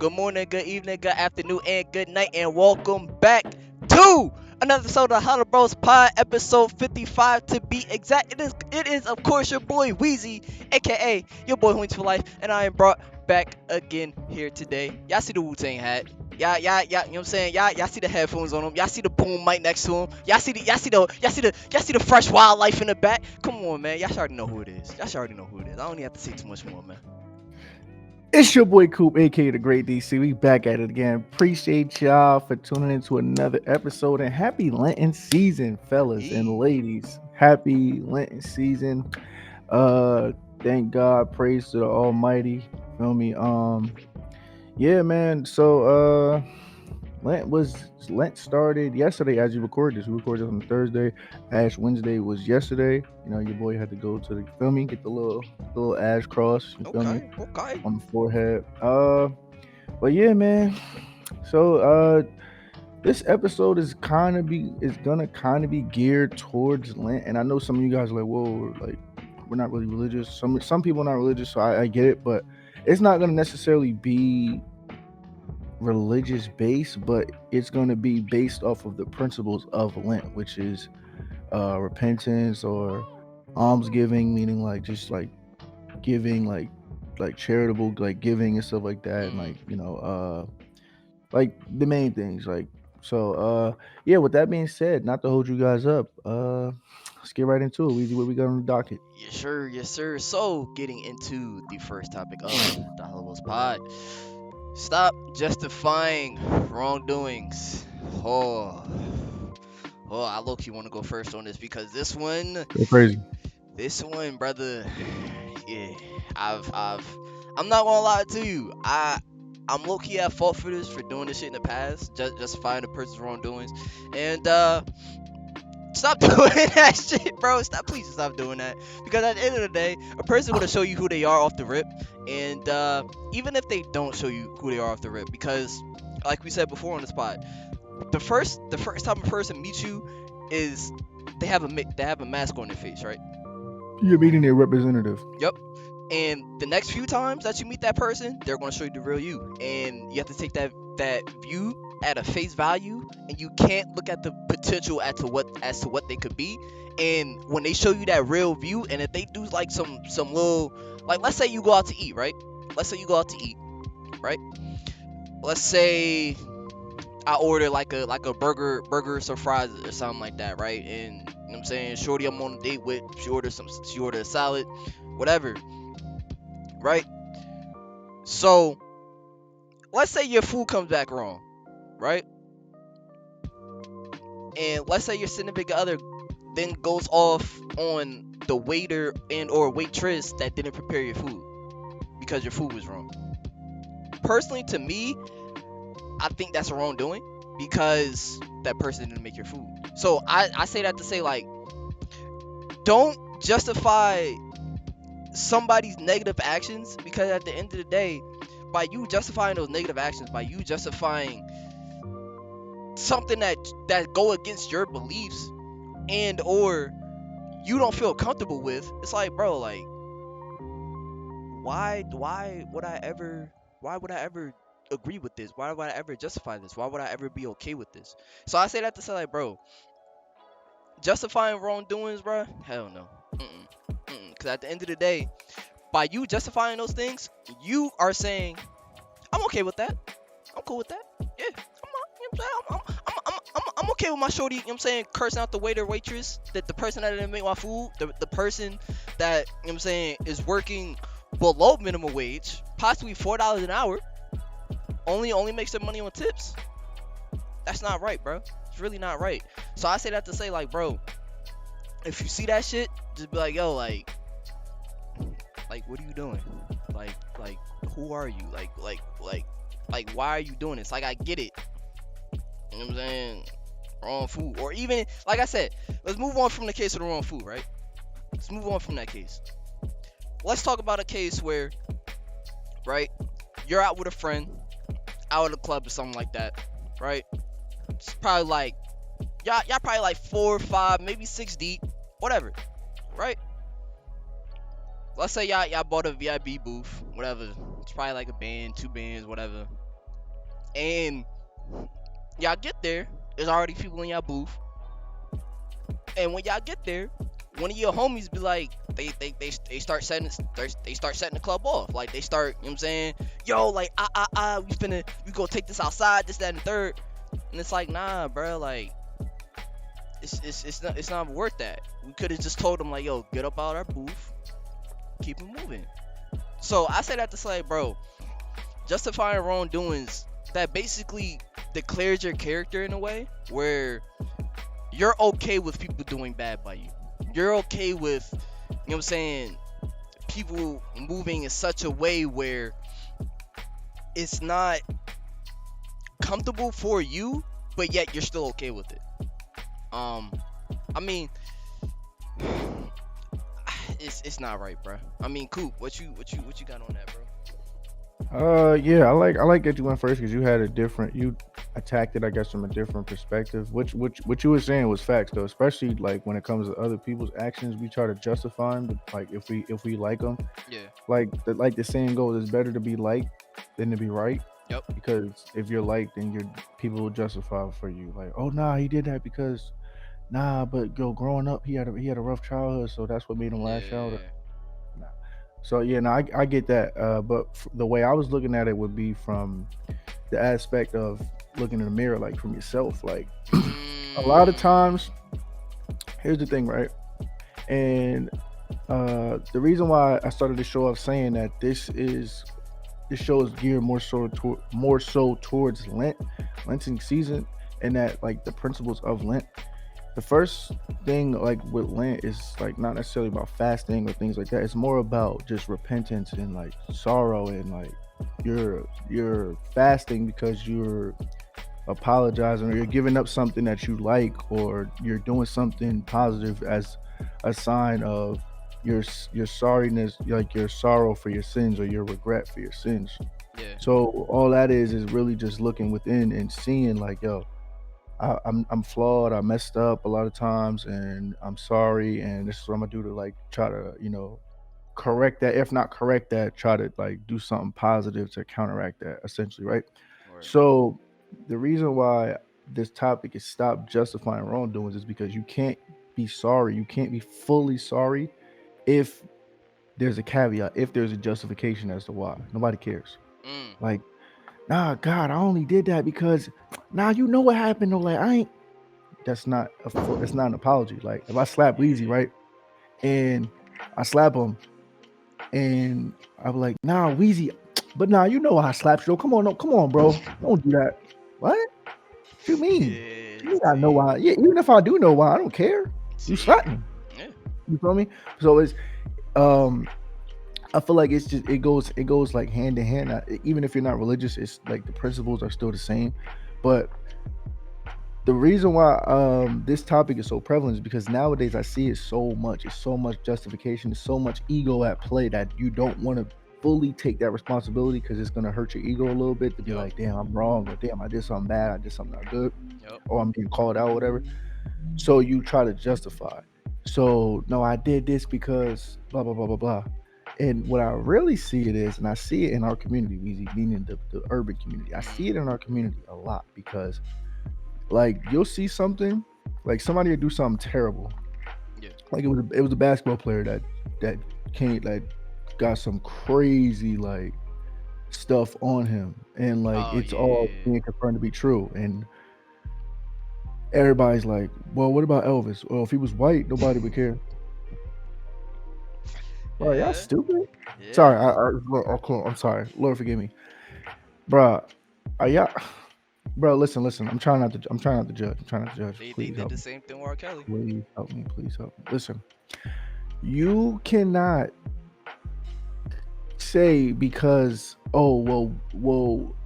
good morning, good evening, good afternoon, and good night, and welcome back to another episode of HoloBros Pod, episode 55 to be exact. It is of course your boy Wheezy, aka your boy Hoins for Life, and I am brought back again here today. Y'all see the Wu-Tang hat? Yeah, you know what I'm saying? Y'all see the headphones on him. Y'all see the boom mic next to him. Y'all see the fresh wildlife in the back. Come on, man. Y'all should already know who it is. Y'all should already know who it is. I don't even have to say too much more, man. It's your boy Coop, aka the Great DC. We back at it again. Appreciate y'all for tuning into another episode and happy Lenten season, fellas and Hey. ladies. Happy Lenten season. Uh Thank God, praise to the Almighty. Feel me? Yeah, man. Lent started yesterday as you record this. We recorded on Thursday. Ash Wednesday was yesterday. You know, your boy had to go to the feel me, get the little ash cross, you feel me, Okay. on the forehead. But yeah, man. So this episode is gonna kind of be geared towards Lent, and I know some of you guys are like, whoa, like we're not really religious. Some people are not religious, so I get it, but it's not gonna necessarily be religious based, but it's going to be based off of the principles of Lent, which is repentance or almsgiving, meaning like just like giving, like charitable, like giving and stuff like that, and like like the main things, like yeah. With that being said, not to hold you guys up, let's get right into it. Weezy, what we got on the docket? Yes, sir. So, getting into the first topic of the HoloBros Pod. Stop justifying wrongdoings. Oh, I low-key want to go first on this because Go crazy. this one, brother. Yeah, I'm not gonna lie to you. I'm low-key at fault for this, for doing this shit in the past, justifying the person's wrongdoings, and stop doing that shit, bro. Please stop doing that. Because at the end of the day, a person gonna show you who they are off the rip, and even if they don't show you who they are off the rip, because like we said before on the spot, the first time a person meets you is they have a mask on their face, right? You're meeting a representative. Yep. And the next few times that you meet that person, they're going to show you the real you, and you have to take that view at a face value, and you can't look at the potential as to what they could be. And when they show you that real view, and if they do like some little, like, let's say you go out to eat, right? Let's say you go out to eat, right? Let's say I order like a burger some fries or something like that, right? And you know what I'm saying, shorty I'm on a date with, she ordered a salad, whatever, right? So let's say your food comes back wrong, right? And let's say your significant other then goes off on the waiter and or waitress that didn't prepare your food because your food was wrong. Personally, to me, I think that's a wrongdoing because that person didn't make your food. So I say that to say, like, don't justify somebody's negative actions, because at the end of the day, by you justifying those negative actions, by you justifying something that go against your beliefs and or you don't feel comfortable with, it's like, bro, like, why would I ever agree with this? Why would I ever justify this? Why would I ever be okay with this? So I say that to say, like, bro, justifying wrongdoings, bro, hell no. Because at the end of the day, by you justifying those things, you are saying, I'm okay with that. I'm cool with that. Yeah, you know what I'm saying? I'm okay with my shorty, you know what I'm saying, cursing out the waiter, waitress, that the person that didn't make my food, the person that, you know what I'm saying, is working below minimum wage, possibly $4 an hour, only makes their money on tips. That's not right, bro. It's really not right. So I say that to say, like, bro, if you see that shit, just be like, yo, like, what are you doing? Like, who are you? Like, why are you doing this? Like, I get it. You know what I'm saying? Wrong food. Or even, like I said, let's move on from the case of the wrong food, right? Let's move on from that case. Let's talk about a case where, right, you're out with a friend, out at a club or something like that, right? It's probably like, y'all probably like 4 or 5, maybe 6 deep, whatever, right? Let's say y'all bought a VIP booth, whatever. It's probably like a band, 2 bands, whatever. And y'all get there, there's already people in y'all booth. And when y'all get there, one of your homies be like, they start setting the club off. Like they start, you know what I'm saying? Yo, like we gonna take this outside, this, that, and the third. And it's like, nah, bro, like it's not worth that. We could have just told them like, yo, get up out our booth, keep it moving. So I say that to say, bro, justifying wrongdoings that basically declares your character in a way where you're okay with people doing bad by you. You're okay with, you know what I'm saying, people moving in such a way where it's not comfortable for you, but yet you're still okay with it. I mean, it's not right, bro. I mean, Coop, what you got on that, bro? Yeah, I like that you went first because you attacked it, I guess, from a different perspective. Which what you were saying was facts though, especially like when it comes to other people's actions, we try to justify them. Like if we like them, Yeah. like the saying goes, it's better to be liked than to be right. Yep. Because if you're liked, then people will justify it for you. Like, oh nah, he did that because nah, but yo, growing up, he had a rough childhood, so that's what made him lash out. Yeah. Nah. So yeah, no, I get that. But the way I was looking at it would be from the aspect of looking in the mirror, like from yourself. Like a lot of Mm, times, here's the thing, right? And the reason why I started the show off saying that this show is geared more so towards Lenten season, and that like the principles of Lent. The first thing like with Lent is like not necessarily about fasting or things like that. It's more about just repentance and like sorrow, and like you're fasting because you're apologizing, or you're giving up something that you like, or you're doing something positive as a sign of your sorriness, like your sorrow for your sins or your regret for your sins. yeah. So all that is really just looking within and seeing like, yo, I'm flawed. I messed up a lot of times, and I'm sorry. And this is what I'm gonna do to like try to correct that. If not correct that, try to like do something positive to counteract that. Essentially, right? Right. So the reason why this topic is stop justifying wrongdoings is because you can't be sorry. You can't be fully sorry if there's a caveat, if there's a justification as to why. Nobody cares. Mm. Like, nah, God, I only did that because nah, you know what happened though. Like, I ain't. That's not an apology. Like, if I slap Weezy, Yeah. right, and I slap him, and I'm like, nah, Weezy, but nah, you know I slapped you. Come on, no, come on, bro, don't do that. What? What you mean? Yeah. You gotta know See. why. Yeah, even if I do know why, I don't care. You See. slapped me. Yeah. You feel me? So it's um I feel like it's just it goes like hand in hand. Even if you're not religious, it's like the principles are still the same. But the reason why this topic is so prevalent is because nowadays I see it so much. It's so much justification. It's so much ego at play that you don't want to fully take that responsibility because it's gonna hurt your ego a little bit to be Yep. like, damn, I'm wrong, or damn, I did something bad, I did something not good, Yep. or I'm being called out, or whatever. So you try to justify. So no, I did this because blah blah blah blah blah. And what I really see it is, and I see it in our community, meaning the urban community. I see Mm. it in our community a lot because like you'll see something, like somebody will do something terrible. Yeah. Like it was a basketball player that came like got some crazy like stuff on him, and like Oh it's all yeah. being confirmed to be true. And everybody's like, well, what about Elvis? Well, if he was white, nobody would care. Bro, y'all Yeah. stupid. Yeah. Sorry, cool. I'm sorry. Lord forgive me, bro. Are y'all, bro? Listen. I'm trying not to. I'm trying not to judge. I'm trying not to judge. They Please did help the me. same thing with R. Kelly. Please help me. Please help me. Listen, you cannot say because well,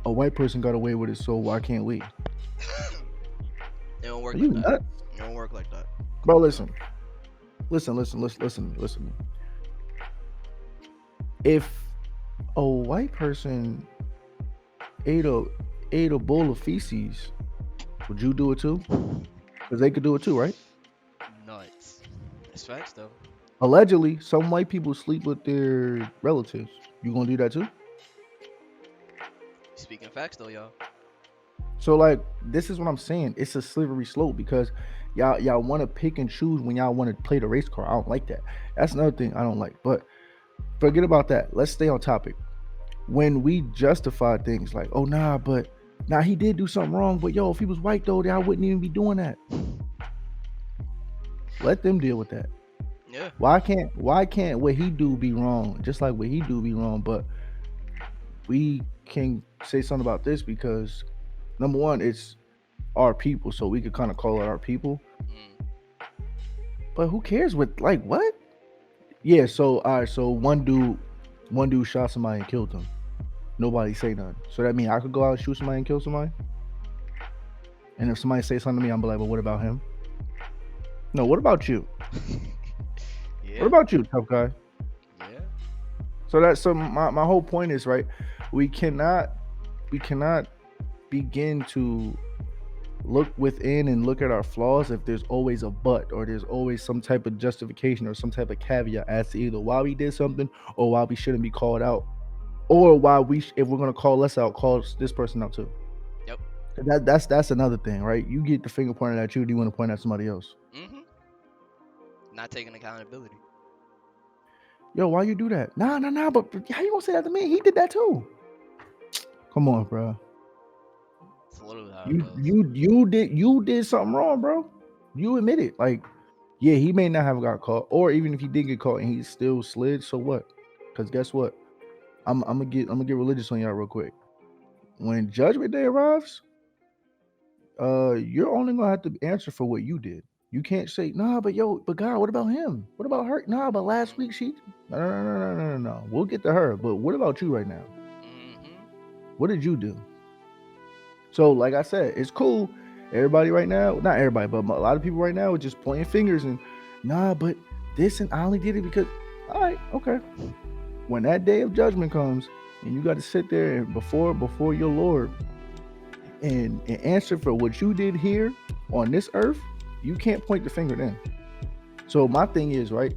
a white person got away with it, so why can't we? It don't work Are you like that. nuts, It don't work like that. Come bro? on, bro. Listen. If a white person ate a ate a bowl of feces, would you do it too? Because they could do it too, right? Nuts. It's facts though. Allegedly, some white people sleep with their relatives. You gonna do that too? Speaking facts though, y'all. So like this is what I'm saying. It's a slippery slope because y'all want to pick and choose when y'all want to play the race car. I don't like that. That's another thing I don't like. But forget about that. Let's stay on topic. When we justify things like, oh nah, but nah, he did do something wrong. But yo, if he was white though, then I wouldn't even be doing that. Let them deal with that. Yeah. Why can't what he do be wrong? Just like what he do be wrong, but we can say something about this because number one, it's our people, so we could kind of call it our people. Mm. But who cares what like what? Yeah, so all right, so one dude shot somebody and killed them. Nobody say nothing. So that means I could go out and shoot somebody and kill somebody? And if somebody say something to me, I'm be like, but what about him? No, what about you? What Yeah. about you, tough guy? Yeah. So my whole point is right, we cannot we cannot begin to look within and look at our flaws if there's always a but or there's always some type of justification or some type of caveat as to either why we did something or why we shouldn't be called out or why if we're gonna call us out, call this person out too. Yep. That's another thing, right? You get the finger pointed at you. Do you want to point at somebody else? Mm-hmm. Not taking accountability. Yo, why you do that? Nah. But how you gonna say that to me? He did that too. Come on, bro. It's literally how it You goes. you did something wrong, bro. You admit it. Like, yeah, he may not have got caught, or even if he did get caught and he still slid, so what? Because guess what? I'm gonna get religious on y'all real quick. When Judgment Day arrives, you're only gonna have to answer for what you did. You can't say, nah, but God, what about him? What about her? Nah, but last week she no. We'll get to her. But what about you right now? Mm-hmm. What did you do? So, like I said, it's cool. Everybody right now, not everybody, but a lot of people right now are just pointing fingers and nah, but this and I only did it because all right, okay. When that day of judgment comes and you got to sit there and before your Lord and answer for what you did here on this earth, you can't point the finger then. So my thing is, right,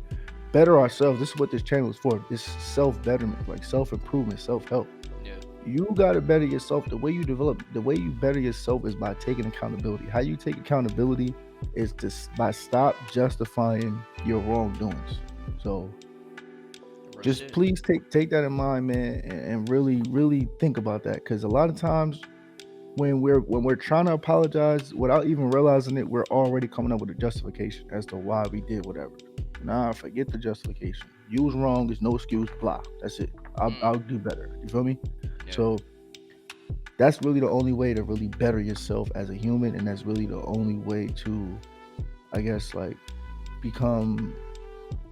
better ourselves. This is what this channel is for. This self-betterment, like self-improvement, self-help. Yeah. You gotta better yourself. The way you better yourself is by taking accountability. How you take accountability is by stop justifying your wrongdoings. So Real just shit. please take that in mind, man, and really think about that. Because a lot of times when we're trying to apologize without even realizing it, we're already coming up with a justification as to why we did whatever. Nah, forget the justification. You was wrong. There's no excuse. Blah. That's it. I'll Mm. do better. You feel me? Yeah. So that's really the only way to really better yourself as a human, and that's really the only way to, I guess, like become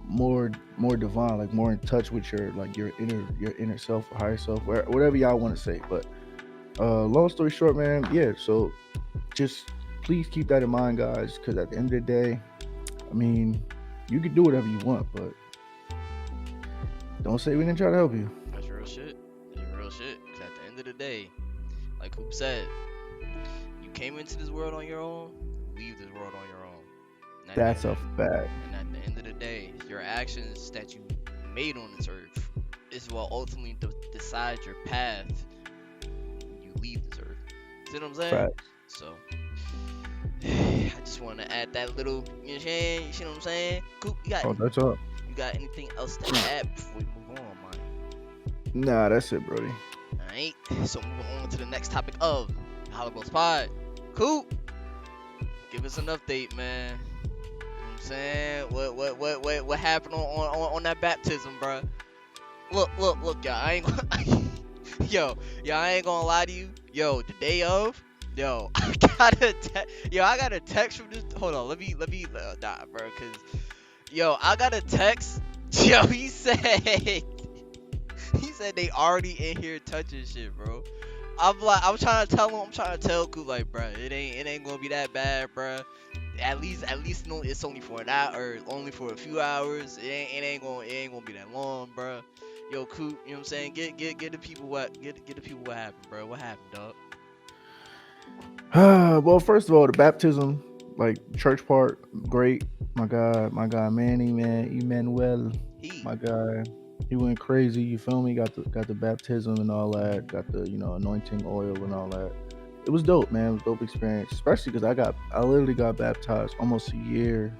more divine, like more in touch with your inner self or higher self, whatever y'all want to say. But long story short, man, yeah. So just please keep that in mind, guys, because at the end of the day, I mean, you can do whatever you want, but don't say we didn't try to help you. That's real shit. That's real shit. 'Cause at the end of the day, like Coop said, you came into this world on your own, leave this world on your own. And at the That's end a of, fact. and at the end of the day, your actions that you made on this earth is what ultimately decides your path when you leave this earth. See what I'm saying? Fact. So, I just want to add that little, you know what I'm saying? You see what I'm saying? Coop, Oh, that's up. you got anything else to add before we move on, man? Nah, that's it, Brody. Alright, so moving on to the next topic of the HoloBros Pod. Coop, give us an update, man. You know what I'm saying? What happened on that baptism, bro? Look, y'all. I ain't gonna, I ain't gonna lie to you. Yo, the day of, I got a text from this. Hold on, let me, bro, cause, I got a text. Yo, he said they already in here touching shit, bro. I'm trying to tell Coop, like, bro, it ain't gonna be that bad, bro. At least no, it's only for an hour, or only for a few hours. It ain't gonna be that long, bro. Yo, Coop, you know what I'm saying? Get the people get the people what happened, bro. What happened, dog? Well, first of all, the baptism, like church part, great. My guy Manny, man, Emmanuel, He, my guy, he went crazy. You feel me? Got the baptism and all that. Got the anointing oil and all that. it was dope, man. It was a dope experience, especially because I literally got baptized almost a year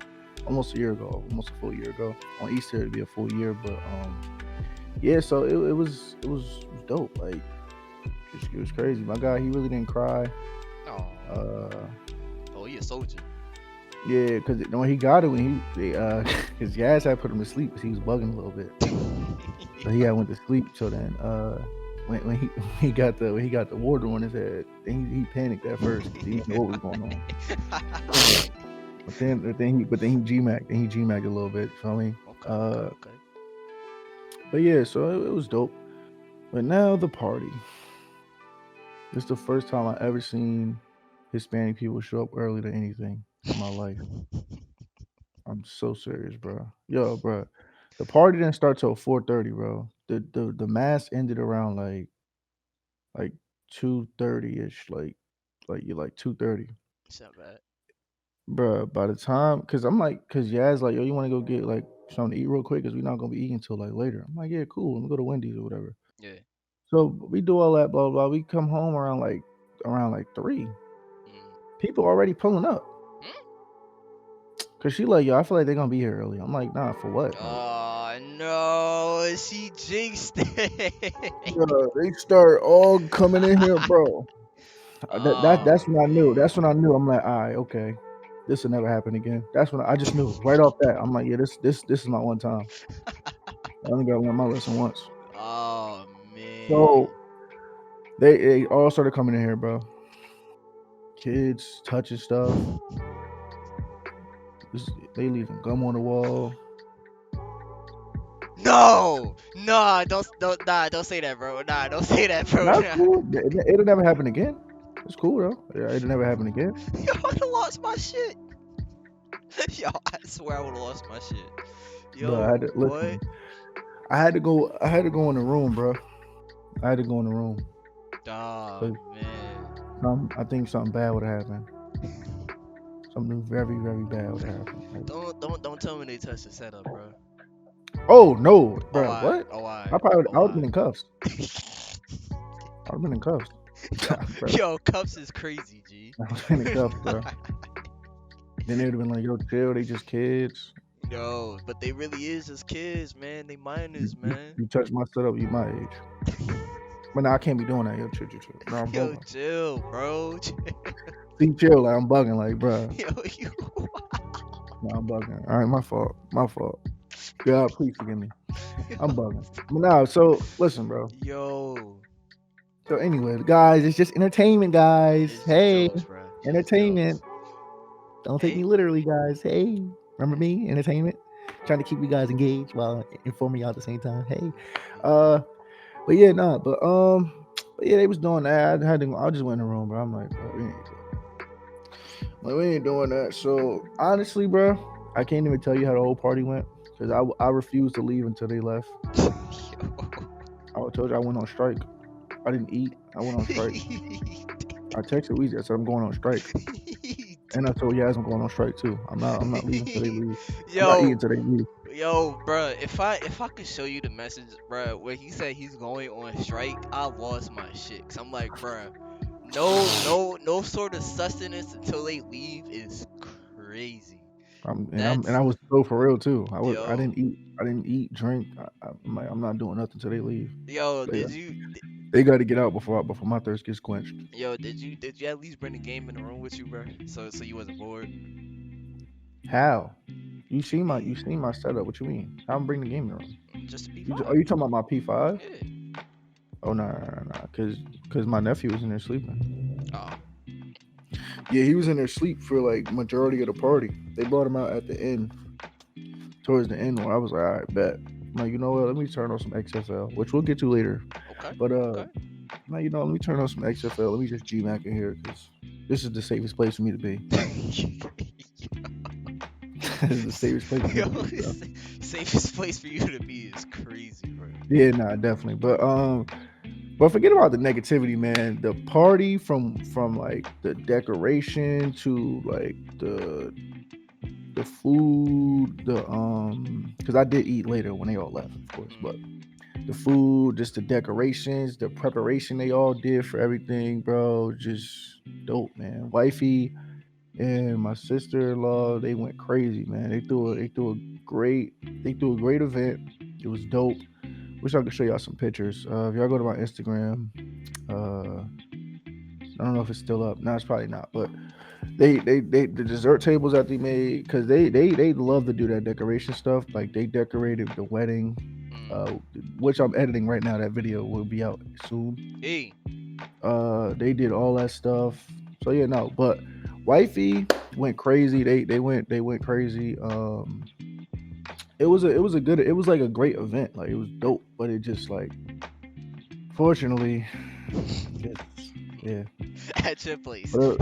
ago, almost a full year ago. On Easter it'd be a full year, but yeah. So it was dope. Like it was crazy. My guy, he really didn't cry. Oh, Uh, oh, he a soldier. yeah, because when he got it, his gas had put him to sleep because he was bugging a little bit. So he had went to sleep. So then, when he when he got the water on his head, then he panicked at first because he didn't know what was going on. But then he GMAC a little bit. Feel me? Okay, okay, Uh, okay. but yeah, so it was dope. But now the party. This is the first time I ever seen Hispanic people show up early to anything in my life. I'm so serious, bro. Yo, bro. The party didn't start till 4:30, bro. The mass ended around like 2:30 ish, like you're like 2:30. It's not bad. Bruh, by the time, cause Yaz like, yo, you want to go get like something to eat real quick, cause we're not gonna be eating till like later. I'm like, yeah, cool. Let me go to Wendy's or whatever. Yeah. So we do all that, blah blah. We come home around like 3. Mm. People already pulling up, Hmm? cause she like, yo, I feel like they're gonna be here early. I'm like, nah, for what? Like, Oh no, she jinxed it. bro, they start all coming in here, bro. Oh That's when I knew. That's man. when I knew. I'm like, all right, okay, this will never happen again. That's when I just knew right off that. I'm like, yeah, this is my one time. I only got to learn my lesson once. Oh man. So they all started coming in here, bro. Kids touching stuff. They leaving gum on the wall. No, nah, don't say that, bro. Nah, don't say that, bro. That's Nah. cool. It'll never happen again. It's cool though. Yeah, it'll never happen again. Yo, I would've lost my shit. Yo, I swear I would've lost my shit. But I had Yo, to what? listen. I had to go. I had to go in the room, bro. I had to go in the room Oh because man. I think something bad would have happened. Something very, very bad would have happened. Like, Don't tell me they touched the setup, bro. oh no, Oh bro, I, what? oh I, I oh would have I. been in cuffs. I would have been in cuffs, Yo, bro. yo, cups is crazy, G. I would have been in cuffs, bro. Then they'd have been like, yo, chill. They just kids. No, but they really is just kids, man. They You, minors, you, man. you touch my setup, you my age. But now I can't be doing that. Yo, chill, chill, chill. No, I'm Yo, bugging. chill, bro. See, chill. Like I'm bugging. Like, bro. Yo, you. No, I'm bugging. All right, my fault. My fault. God, please forgive me. I'm bugging. But now, so listen, bro. Yo, So anyway, guys, it's just entertainment, guys. it's just Hey, jokes, bro. It's just entertainment. jokes. Don't take me Hey, literally, guys. Hey, remember me? Entertainment. Trying to keep you guys engaged while informing y'all at the same time. Hey, uh, but yeah, nah, but yeah, they was doing that. I just went in the room, bro. I'm like, bro, we ain't doing that. Like, we ain't doing that. So honestly, bro, I can't even tell you how the whole party went because I refused to leave until they left. yo. I told you I went on strike. I didn't eat. I went on strike. I texted Weezy. I said I'm going on strike, and I told Yaz I'm going on strike too. I'm not leaving until they leave. I'm not eating Yo, until they leave. yo, bruh, if I could show you the message, bruh, where he said he's going on strike, I lost my shit. Cause I'm like, bruh, no sort of sustenance until they leave is crazy. And That's I was so for real too. yo, I didn't eat drink. I'm like I'm not doing nothing until they leave. yo, They they got to get out before my thirst gets quenched. did you at least bring the game in the room with you, bruh? So you wasn't bored. How? Yeah, You seen my setup? What you mean? How I'm bringing the game in the room? just to be Are five. you talking about my P5? Yeah. Oh no, cause my nephew was in there sleeping. Oh, Yeah, he was in there sleep for like majority of the party. They brought him out at the end, towards the end, where I was like, all right, bet. I'm like, you know what? Let me turn on some XFL, which we'll get to later. okay, But okay. now you know, let me turn on some XFL. Let me just GMAC in here because this is the safest place for me to be. This is the safest place for me Yo, to be, bro. safest place for you to be is crazy, bro. Yeah, nah, definitely. But forget about the negativity, man. The party from like the decoration to like the food, because I did eat later when they all left, of course. But the food, just the decorations, the preparation they all did for everything, bro. Just dope, man. Wifey and my sister in law, they went crazy, man. They threw a great event. It was dope. Wish I could show y'all some pictures. If y'all go to my Instagram, uh, I don't know if it's still up. No, it's probably not. But they the dessert tables that they made, because they love to do that decoration stuff. Like they decorated the wedding, Mm. uh, which I'm editing right now. That video will be out soon. Hey. They did all that stuff. So yeah, no, but wifey went crazy. They went crazy. It was like a great event. Like it was dope, but it just like fortunately, just yeah. At your place. But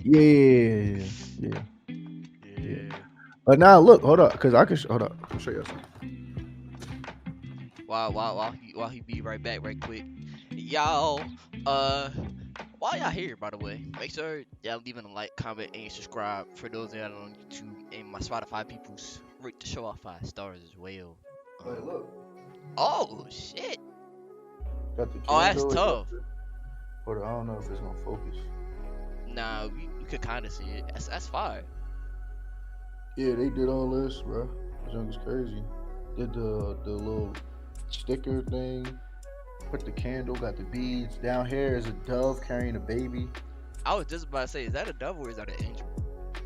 yeah, yeah, yeah, yeah. Yeah. But now look, hold up, cause I can hold up. I'll show you something. While he be right back, right quick. Y'all, uh, while y'all here, by the way, make sure y'all leaving a like, comment, and subscribe. For those that are on YouTube and my Spotify peoples, rate the show off 5 stars as well. Wait, Um, look, oh shit. got the Oh, that's candle. tough. Hold on, I don't know if it's gonna focus. Nah, we could kind of see it. That's fire. Yeah, they did all this, bro. This junk is crazy. Did the little sticker thing. Put the candle. Got the beads. Down here is a dove carrying a baby. I was just about to say, is that a dove or is that an angel?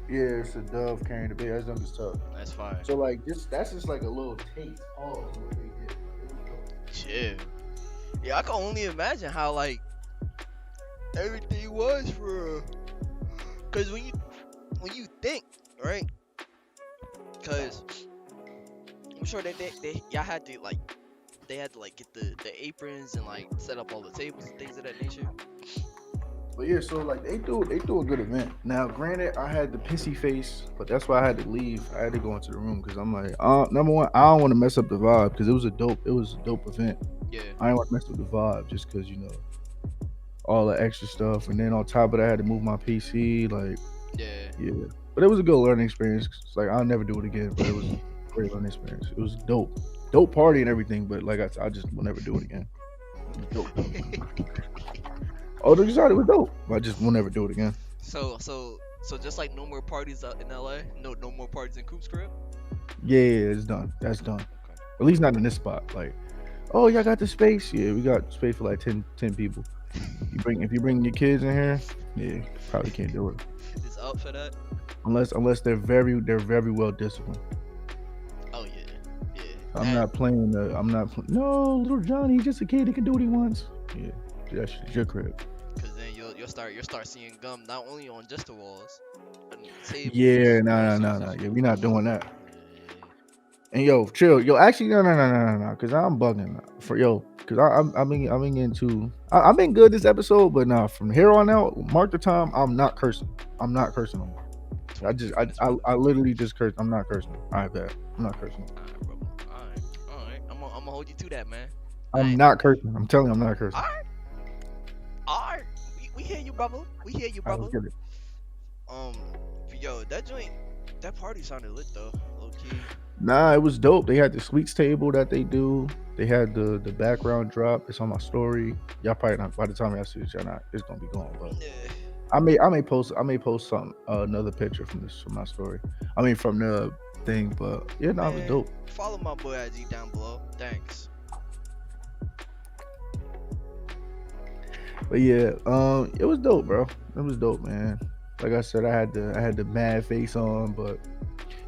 Yeah, it's a dove carrying a baby. That junk is tough. That's fire. So like, that's just like a little taste. Oh, of what they did. It was dope. Chill. Yeah, I can only imagine how like everything was for. Cause when you think, right? Cause I'm sure they y'all had to like they had to like get the aprons and like set up all the tables and things of that nature. But yeah, so like they do a good event. Now, granted, I had the pissy face, but that's why I had to leave. I had to go into the room because I'm like, number one, I don't want to mess up the vibe because it was a dope event. Yeah, I didn't want to mess up the vibe just because all the extra stuff, and then on top of that, I had to move my PC. Like, yeah. yeah, but it was a good learning experience. It's like I'll never do it again, but it was a great learning experience. It was dope party and everything. But like I just will never do it again. It was dope. Oh, the design was dope. I just will never do it again. So just like no more parties out in LA, no more parties in Coop's crib. Yeah, it's done. That's done. Okay. At least not in this spot. Like, oh, y'all got the space? Yeah, we got space for like 10 people. If you bring your kids in here, yeah, probably can't do it. Is up for that? Unless they're very well disciplined. Oh yeah, yeah. I'm That not playing the. I'm not. No, little Johnny, he's just a kid. He can do what he wants. Yeah, that's your crib. because then you'll start seeing gum not only on just the walls, but on the Yeah, tables, no, no, no, no. surfaces. Yeah, we're not doing that. Yeah. And yo, chill. Yo, actually, no. Cause I'm bugging for yo. Cause I've been into. I've been good this episode, but nah. From here on out, mark the time. I'm not cursing. I'm not cursing no more. I just, I literally just cursed. I'm not cursing. All right, bet. I'm not cursing. Alright, bro. Alright. I'm gonna hold you to that, man. I'm Alright. not cursing. I'm telling you, I'm not cursing. Alright. Alright. We hear you, brother. We hear you, All right, brother. let's get it. Um, yo, that party sounded lit though, low key. Nah, it was dope. They had the sweets table that they do. They had the background drop. It's on my story. Y'all probably not. By the time y'all see it, y'all not. It's gonna be gone. But Yeah. I may post something another picture from my story. I mean from the thing. But yeah, no, it was Man, dope. follow my boy IG down below. Thanks. But yeah, it was dope, bro. It was dope, man. Like I said, I had the mad face on, but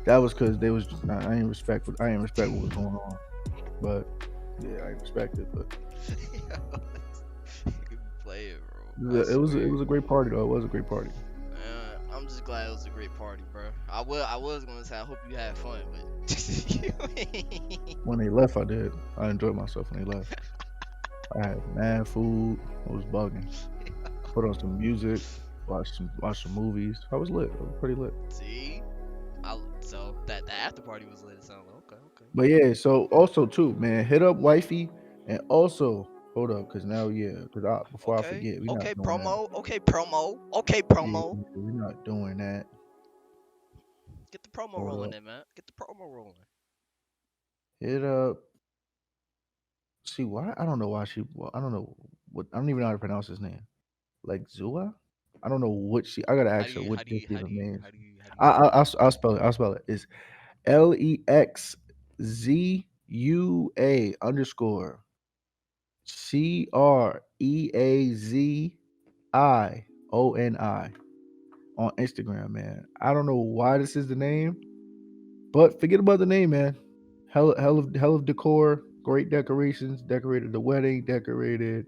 that was because they was just not. I ain't respect what was going on. But yeah, I respect it. But You can play it, it bro. I was a, it was a, it swear. was a great party though. It was a great party. I'm just glad it was a great party, bro. I was gonna say I hope you had fun, but When they left, I did. I enjoyed myself when they left. I had mad food. I was bugging. Put on some music. Watch some movies. I was lit. I was pretty lit. see, so that the after party was lit. It sounded like okay. But yeah, so also too, man, hit up wifey and also hold up, cause now yeah, before I Okay, forget, we not okay, doing that. promo, okay, promo, okay, Yeah, promo. we're not doing that. Get the promo Hold rolling up. then, man. Get the promo rolling. Hit up See why? I don't know why she. Well, I don't know what. I don't even know how to pronounce his name. Like Zua. I don't know what she. I gotta How ask do her you what how do this you how do even you means. how do you how do you spell it? I'll spell it. I'll spell it. It's LEXZUA underscore CREAZIONI on Instagram, man. I don't know why this is the name, but forget about the name, man. Hell of decor, great decorations, decorated the wedding, decorated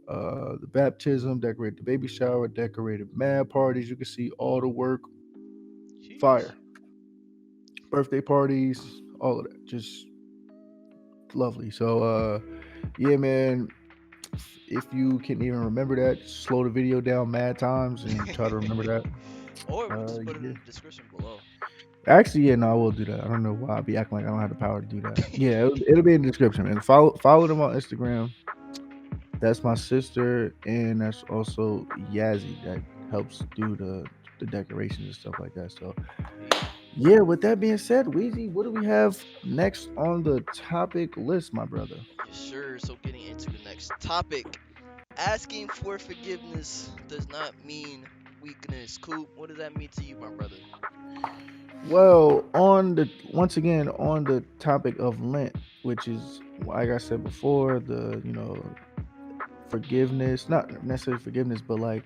the baptism, decorated the baby shower, decorated mad parties. You can see all the work, Sheesh. fire, birthday parties, all of that, just lovely. So, yeah, man. If you can even remember that, slow the video down mad times and try to remember that. Or we can just put it Yeah. in the description below. Actually, yeah, no, I will do that. I don't know why I be acting like I don't have the power to do that. Yeah, it'll be in the description, man. Follow them on Instagram. That's my sister, and that's also Yazzie that helps do the decorations and stuff like that. So, Hey. yeah. With that being said, Weezy, what do we have next on the topic list, my brother? Yes, sure. So getting into the next topic. Asking for forgiveness does not mean weakness. Coop, what does that mean to you, my brother? Well, on the once again on the topic of Lent, which is like I said before, the forgiveness, not necessarily forgiveness, but like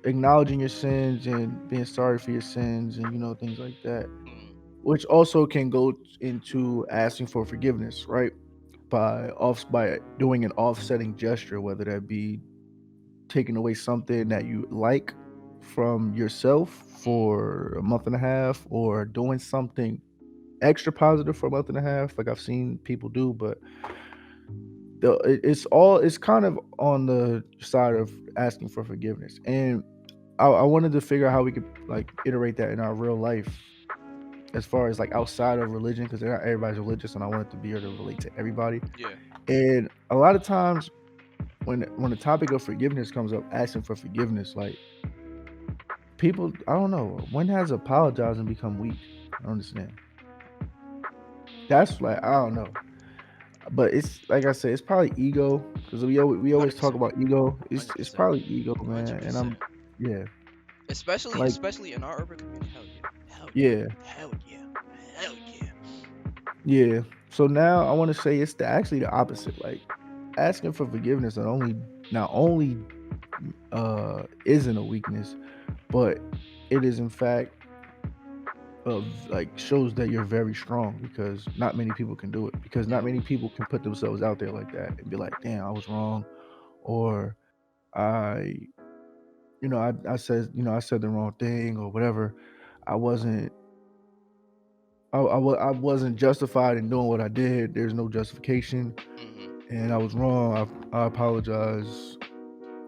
acknowledging your sins and being sorry for your sins and things like that, Mm, which also can go into asking for forgiveness, right? By doing an offsetting gesture, whether that be taking away something that you like from yourself mm, for a month and a half, or doing something extra positive for a month and a half, like I've seen people do. But it's kind of on the side of asking for forgiveness, and I wanted to figure out how we could like iterate that in our real life, as far as like outside of religion, because not everybody's religious, and I want it to be able to relate to everybody. yeah. And a lot of times when the topic of forgiveness comes up, asking for forgiveness, like people, I don't know, when has apologizing become weak? I don't understand. That's like, I don't know, but it's like I said, it's probably ego, because we always talk 100%. about ego. It's 100%. probably ego, man. And 100%. I'm, yeah, Especially like, especially in our urban community. Hell yeah. Hell yeah. yeah, Hell yeah. Hell yeah. yeah. So now I want to say it's actually the opposite. Like asking for forgiveness not only isn't a weakness, but it is in fact of like shows that you're very strong, because not many people can do it, because not Yep. many people can put themselves out there like that and be like, damn, I was wrong, or I I said the wrong thing, or whatever. I wasn't I wasn't justified in doing what I did. There's no justification, Mm-hmm. and I was wrong. I apologize.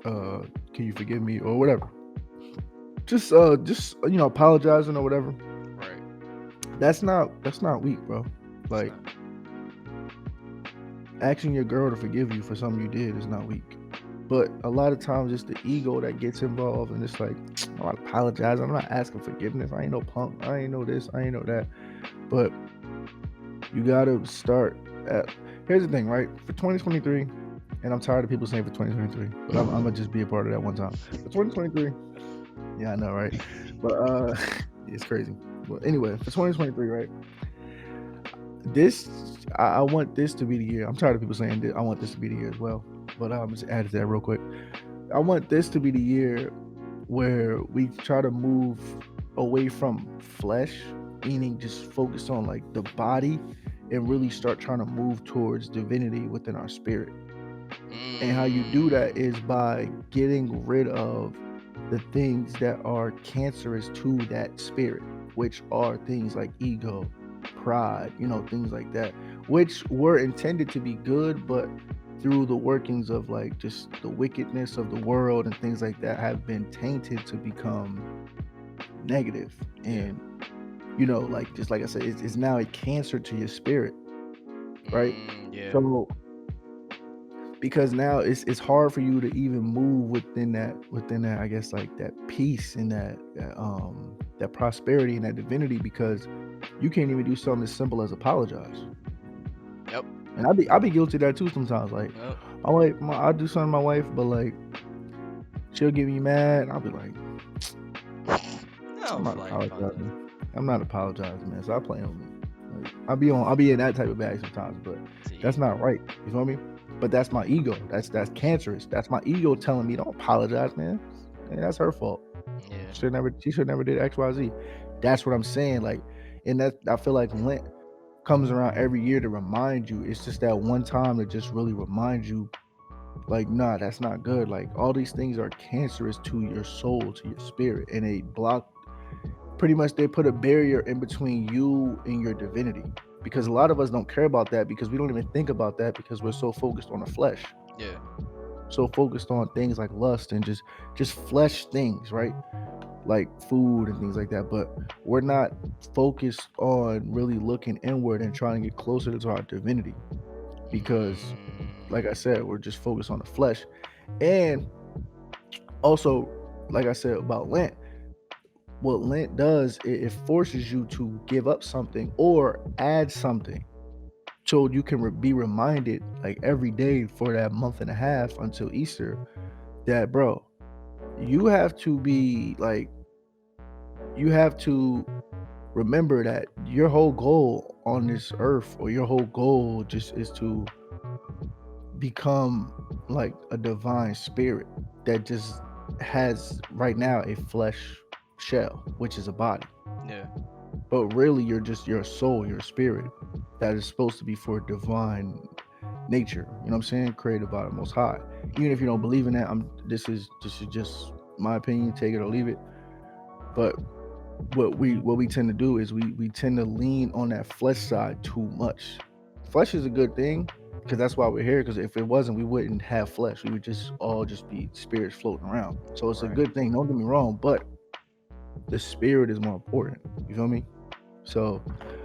Uh, can you forgive me, or whatever? Just apologizing or whatever. Right. That's not weak, bro. It's Like not. asking your girl to forgive you for something you did is not weak. But a lot of times it's the ego that gets involved, and it's like, I'm not apologizing. I'm not asking forgiveness. I ain't no punk. I ain't know this. I ain't know that. But you gotta start at. Here's the thing, right? For 2023, and I'm tired of people saying for 2023, but I'm gonna just be a part of that one time. For 2023, yeah, I know, right? But it's crazy. But anyway, for 2023, right? This I want this to be the year. I'm tired of people saying that I want this to be the year as well. But just add to that real quick. I want this to be the year where we try to move away from flesh, meaning just focus on like the body, and really start trying to move towards divinity within our spirit. And how you do that Mm. is by getting rid of the things that are cancerous to that spirit, which are things like ego, pride, things like that, which were intended to be good, but through the workings of like just the wickedness of the world and things like that, have been tainted to become negative. Yeah. And like, just like I said, it's now a cancer to your spirit, right? Yeah. So because now it's hard for you to even move within that, I guess, like that peace and that prosperity and that divinity, because you can't even do something as simple as apologize. Yep. And I be guilty of that too sometimes. Like, Yep. I do something to my wife, but like she'll get me mad. I'll be like, I I'm don't not feel like apologizing. apologizing. I'm not apologizing, man. Stop playing with me. Like, I'll be in that type of bag sometimes, but that's See? not right. You feel me? But that's my ego. That's cancerous. That's my ego telling me don't apologize, man. And that's her fault. Yeah. She should never did XYZ. That's what I'm saying. Like, and that I feel like Lent comes around every year to remind you. It's just that one time to just really remind you, like, nah, that's not good. Like, all these things are cancerous to your soul, to your spirit, and they block. Pretty much, they put a barrier in between you and your divinity. Because a lot of us don't care about that because we don't even think about that because we're so focused on the flesh, Yeah. so focused on things like lust and just flesh things, right? Like food and things like that, but we're not focused on really looking inward and trying to get closer to our divinity because, like I Mm, said, we're just focused on the flesh. And also, like I said about Lent, what Lent does, it forces you to give up something or add something so you can be reminded like every day for that month and a half until Easter that, bro, you have to be like, you have to remember that your whole goal on this earth or your whole goal just is to become like a divine spirit that just has right now a flesh shell, which is a body. yeah. But really you're just your soul, your spirit that is supposed to be for divine nature. You know what I'm saying? Created by the most high. Even if you don't believe in that, this is just my opinion, take it or leave it. But what we tend to do is we tend to lean on that flesh side too much. Flesh is a good thing because that's why we're here. Because if it wasn't, we wouldn't have flesh. We would just all just be spirits floating around. So it's a Right. good thing. Don't get me wrong, but the spirit is more important. You feel me? So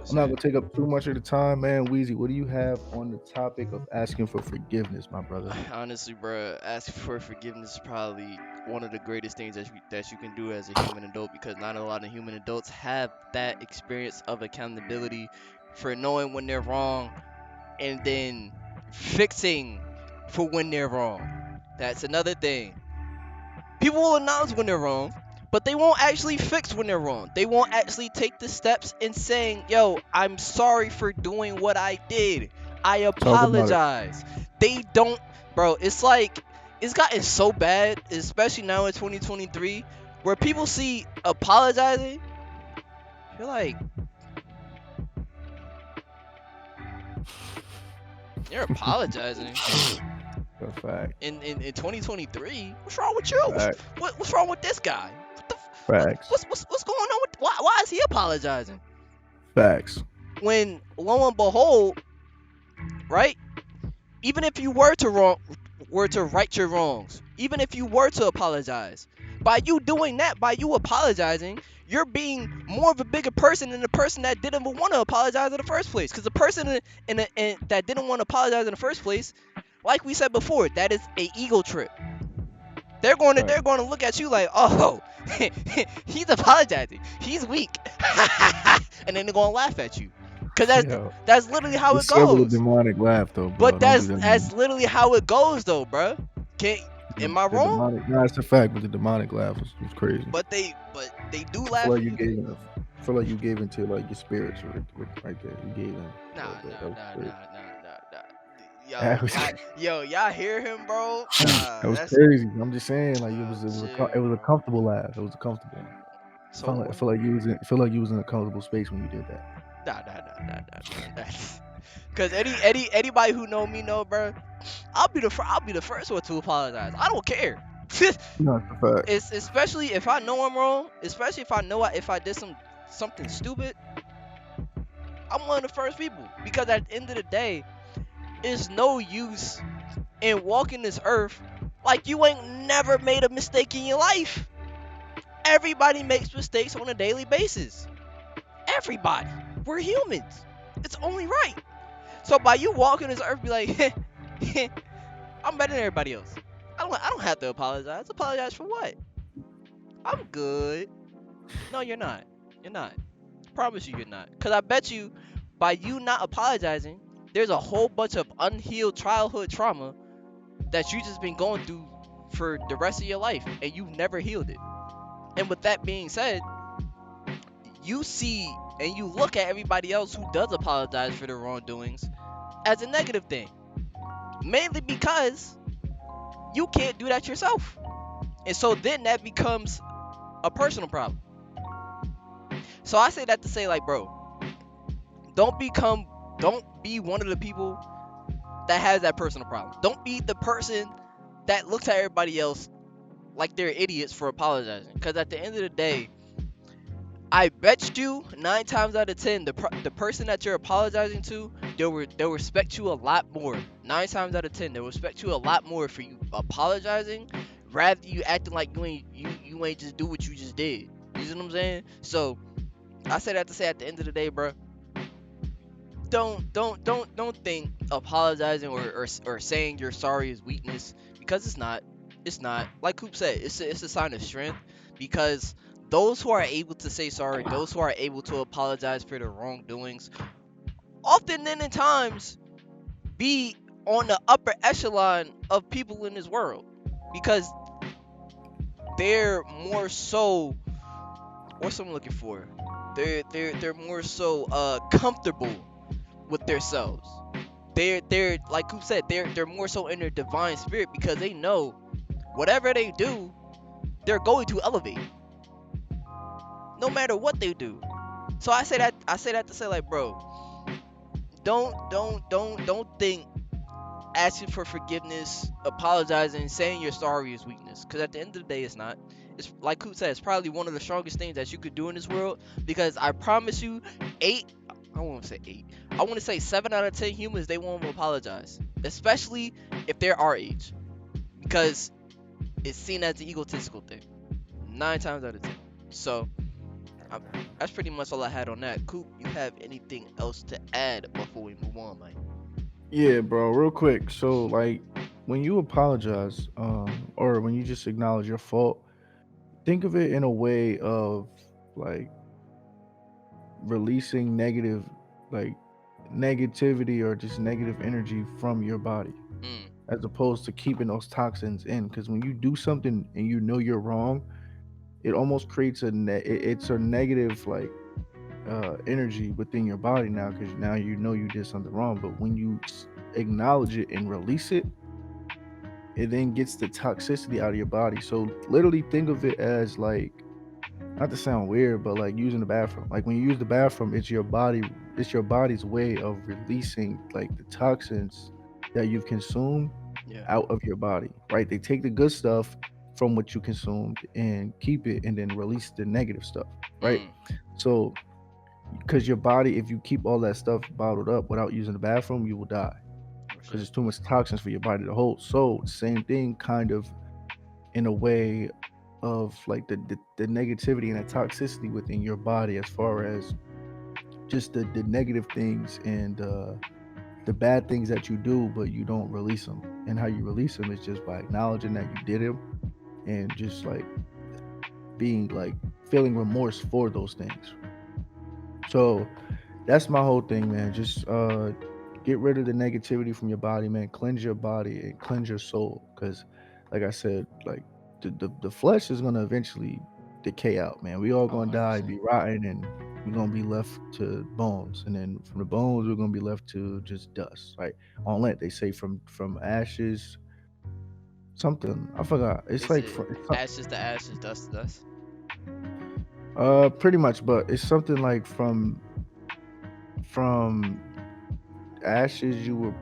I'm not Say, gonna take up too much of the time, man. Weezy, what do you have on the topic of asking for forgiveness, my brother? honestly, bro, asking for forgiveness is probably one of the greatest things that you can do as a human adult because not a lot of human adults have that experience of accountability for knowing when they're wrong and then fixing for when they're wrong. That's another thing. People will acknowledge when they're wrong, but they won't actually fix when they're wrong. They won't actually take the steps in saying, yo, I'm sorry for doing what I did. I Talk about it. apologize. They don't, bro. It's like, it's gotten so bad, especially now in 2023, where people see apologizing. You're like, you're apologizing A fact. in 2023. What's wrong with you? Fact. What's wrong with this guy? Facts. What's going on with? Why is he apologizing? Facts. When lo and behold, right? Even if you were to right your wrongs, even if you were to apologize, by you doing that, by you apologizing, you're being more of a bigger person than the person that didn't want to apologize in the first place. Because the person that didn't want to apologize in the first place, like we said before, that is a ego trip. Right. They're going to look at you like, oh, he's apologizing, he's weak, and then they're going to laugh at you, cause Yo, that's literally how it it's several goes. demonic laugh though, bro. But Don't do that, that's man. literally how it goes, though, bro. Can Am I The wrong? demonic, no, it's a fact, but the demonic laugh was crazy. But they do I feel laugh like at you you. gave in. I feel like you gave into like your spirits right there. You gave in a Nah, little bit. That nah, was nah, crazy. nah, nah, nah, nah. That was, Y'all hear him, bro? that Nah, was that's crazy. I'm just saying, like it was a chill. comfortable laugh. It was a comfortable one. So I feel like you was in, I feel like you was in a comfortable space when you did that. nah. Cause anybody who know me know, bro. I'll be the first one to apologize. I don't care. No, it's a fact. It's especially if I know I'm wrong. Especially if I know if I did something stupid. I'm one of the first people because at the end of the day, it's no use in walking this earth like you ain't never made a mistake in your life. Everybody makes mistakes on a daily basis. Everybody. We're humans. It's only right. So by you walking this earth, be like, I'm better than everybody else. I don't have to apologize. Apologize for what? I'm good. No, you're not. You're not. Promise you, you're not. Cause I bet you, by you not apologizing, There's a whole bunch of unhealed childhood trauma that you just been going through for the rest of your life, and you've never healed it. And with that being said, you see and you look at everybody else who does apologize for their wrongdoings as a negative thing, mainly because you can't do that yourself. And so then that becomes a personal problem. So I say that to say, like, bro, don't become, don't be one of the people that has that personal problem. Don't be the person that looks at everybody else like they're idiots for apologizing. Because at the end of the day, I bet you 9 times out of 10, the person that you're apologizing to, they'll respect you a lot more. 9 times out of 10, they'll respect you a lot more for you apologizing, rather you acting like you ain't just do what you just did. You see what I'm saying? So I say that to say, at the end of the day, bro, don't think apologizing or saying you're sorry is weakness, because it's not. It's not. Like Coop said, it's a sign of strength, because those who are able to say sorry, those who are able to apologize for their wrongdoings, often and in times be on the upper echelon of people in this world, because they're more so, what's I'm looking for? They're more so comfortable with themselves. They're like Coop said, they're more so in their divine spirit, because they know whatever they do, they're going to elevate, no matter what they do. So I say that to say, like, bro, don't think asking for forgiveness, apologizing, saying you're sorry is weakness. Because at the end of the day, it's not. It's like Coop said, it's probably one of the strongest things that you could do in this world. Because I promise you, eight, I won't say eight, I want to say 7 out of 10 humans, they won't apologize, especially if they're our age, because it's seen as an egotistical thing. 9 times out of 10. So I, that's pretty much all I had on that. Coop, you have anything else to add before we move on, man? Yeah, bro, real quick. So like when you apologize, or when you just acknowledge your fault, think of it in a way of like releasing like negativity or just negative energy from your body, Mm, as opposed to keeping those toxins in. Because when you do something and you know you're wrong, it almost creates it's a negative like energy within your body now, because now you know you did something wrong. But when you acknowledge it and release it, it then gets the toxicity out of your body. So literally think of it as like, not to sound weird, but like using the bathroom. Like when you use the bathroom, it's your body's way of releasing like the toxins that you've consumed yeah. out of your body, right? They take the good stuff from what you consumed and keep it, and then release the negative stuff, right? Mm, So because your body, if you keep all that stuff bottled up without using the bathroom, you will die, for because sure. it's too much toxins for your body to hold. So same thing, kind of in a way of like the negativity and the toxicity within your body, as far as just the negative things and the bad things that you do, but you don't release them. And how you release them is just by acknowledging that you did them, and just like being like feeling remorse for those things. So that's my whole thing, man. Just get rid of the negativity from your body, man. Cleanse your body and cleanse your soul, because like I said, like the flesh is gonna eventually decay out, man. We all Oh, gonna die, 100%. be rotten, and we're gonna be left to bones, and then from the bones we're gonna be left to just dust, right? On Lent they say from ashes, something I forgot. It's Is like it ashes to ashes, dust to dust? pretty much, but it's something like from ashes you were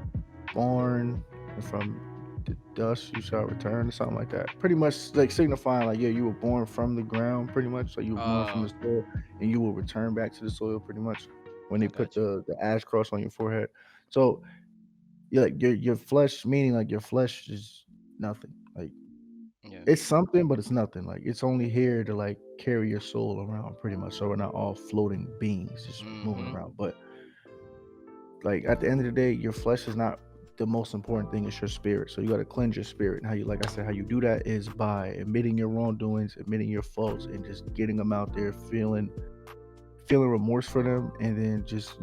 born, and from the dust you shall return, or something like that. Pretty much like signifying like, yeah, you were born from the ground, pretty much. So you were born from Oh, the soil, and you will return back to the soil, pretty much. When they I put got you. the ash cross on your forehead. So yeah, like your flesh, meaning like your flesh is nothing. Like Yeah. it's something, but it's nothing. Like it's only here to like carry your soul around, pretty much. So we're not all floating beings just moving Mm-hmm. around. But like at the end of the day, your flesh is not the most important thing. It's your spirit. So you got to cleanse your spirit. And how you, like I said, how you do that is by admitting your wrongdoings, admitting your faults, and just getting them out there, feeling remorse for them, and then just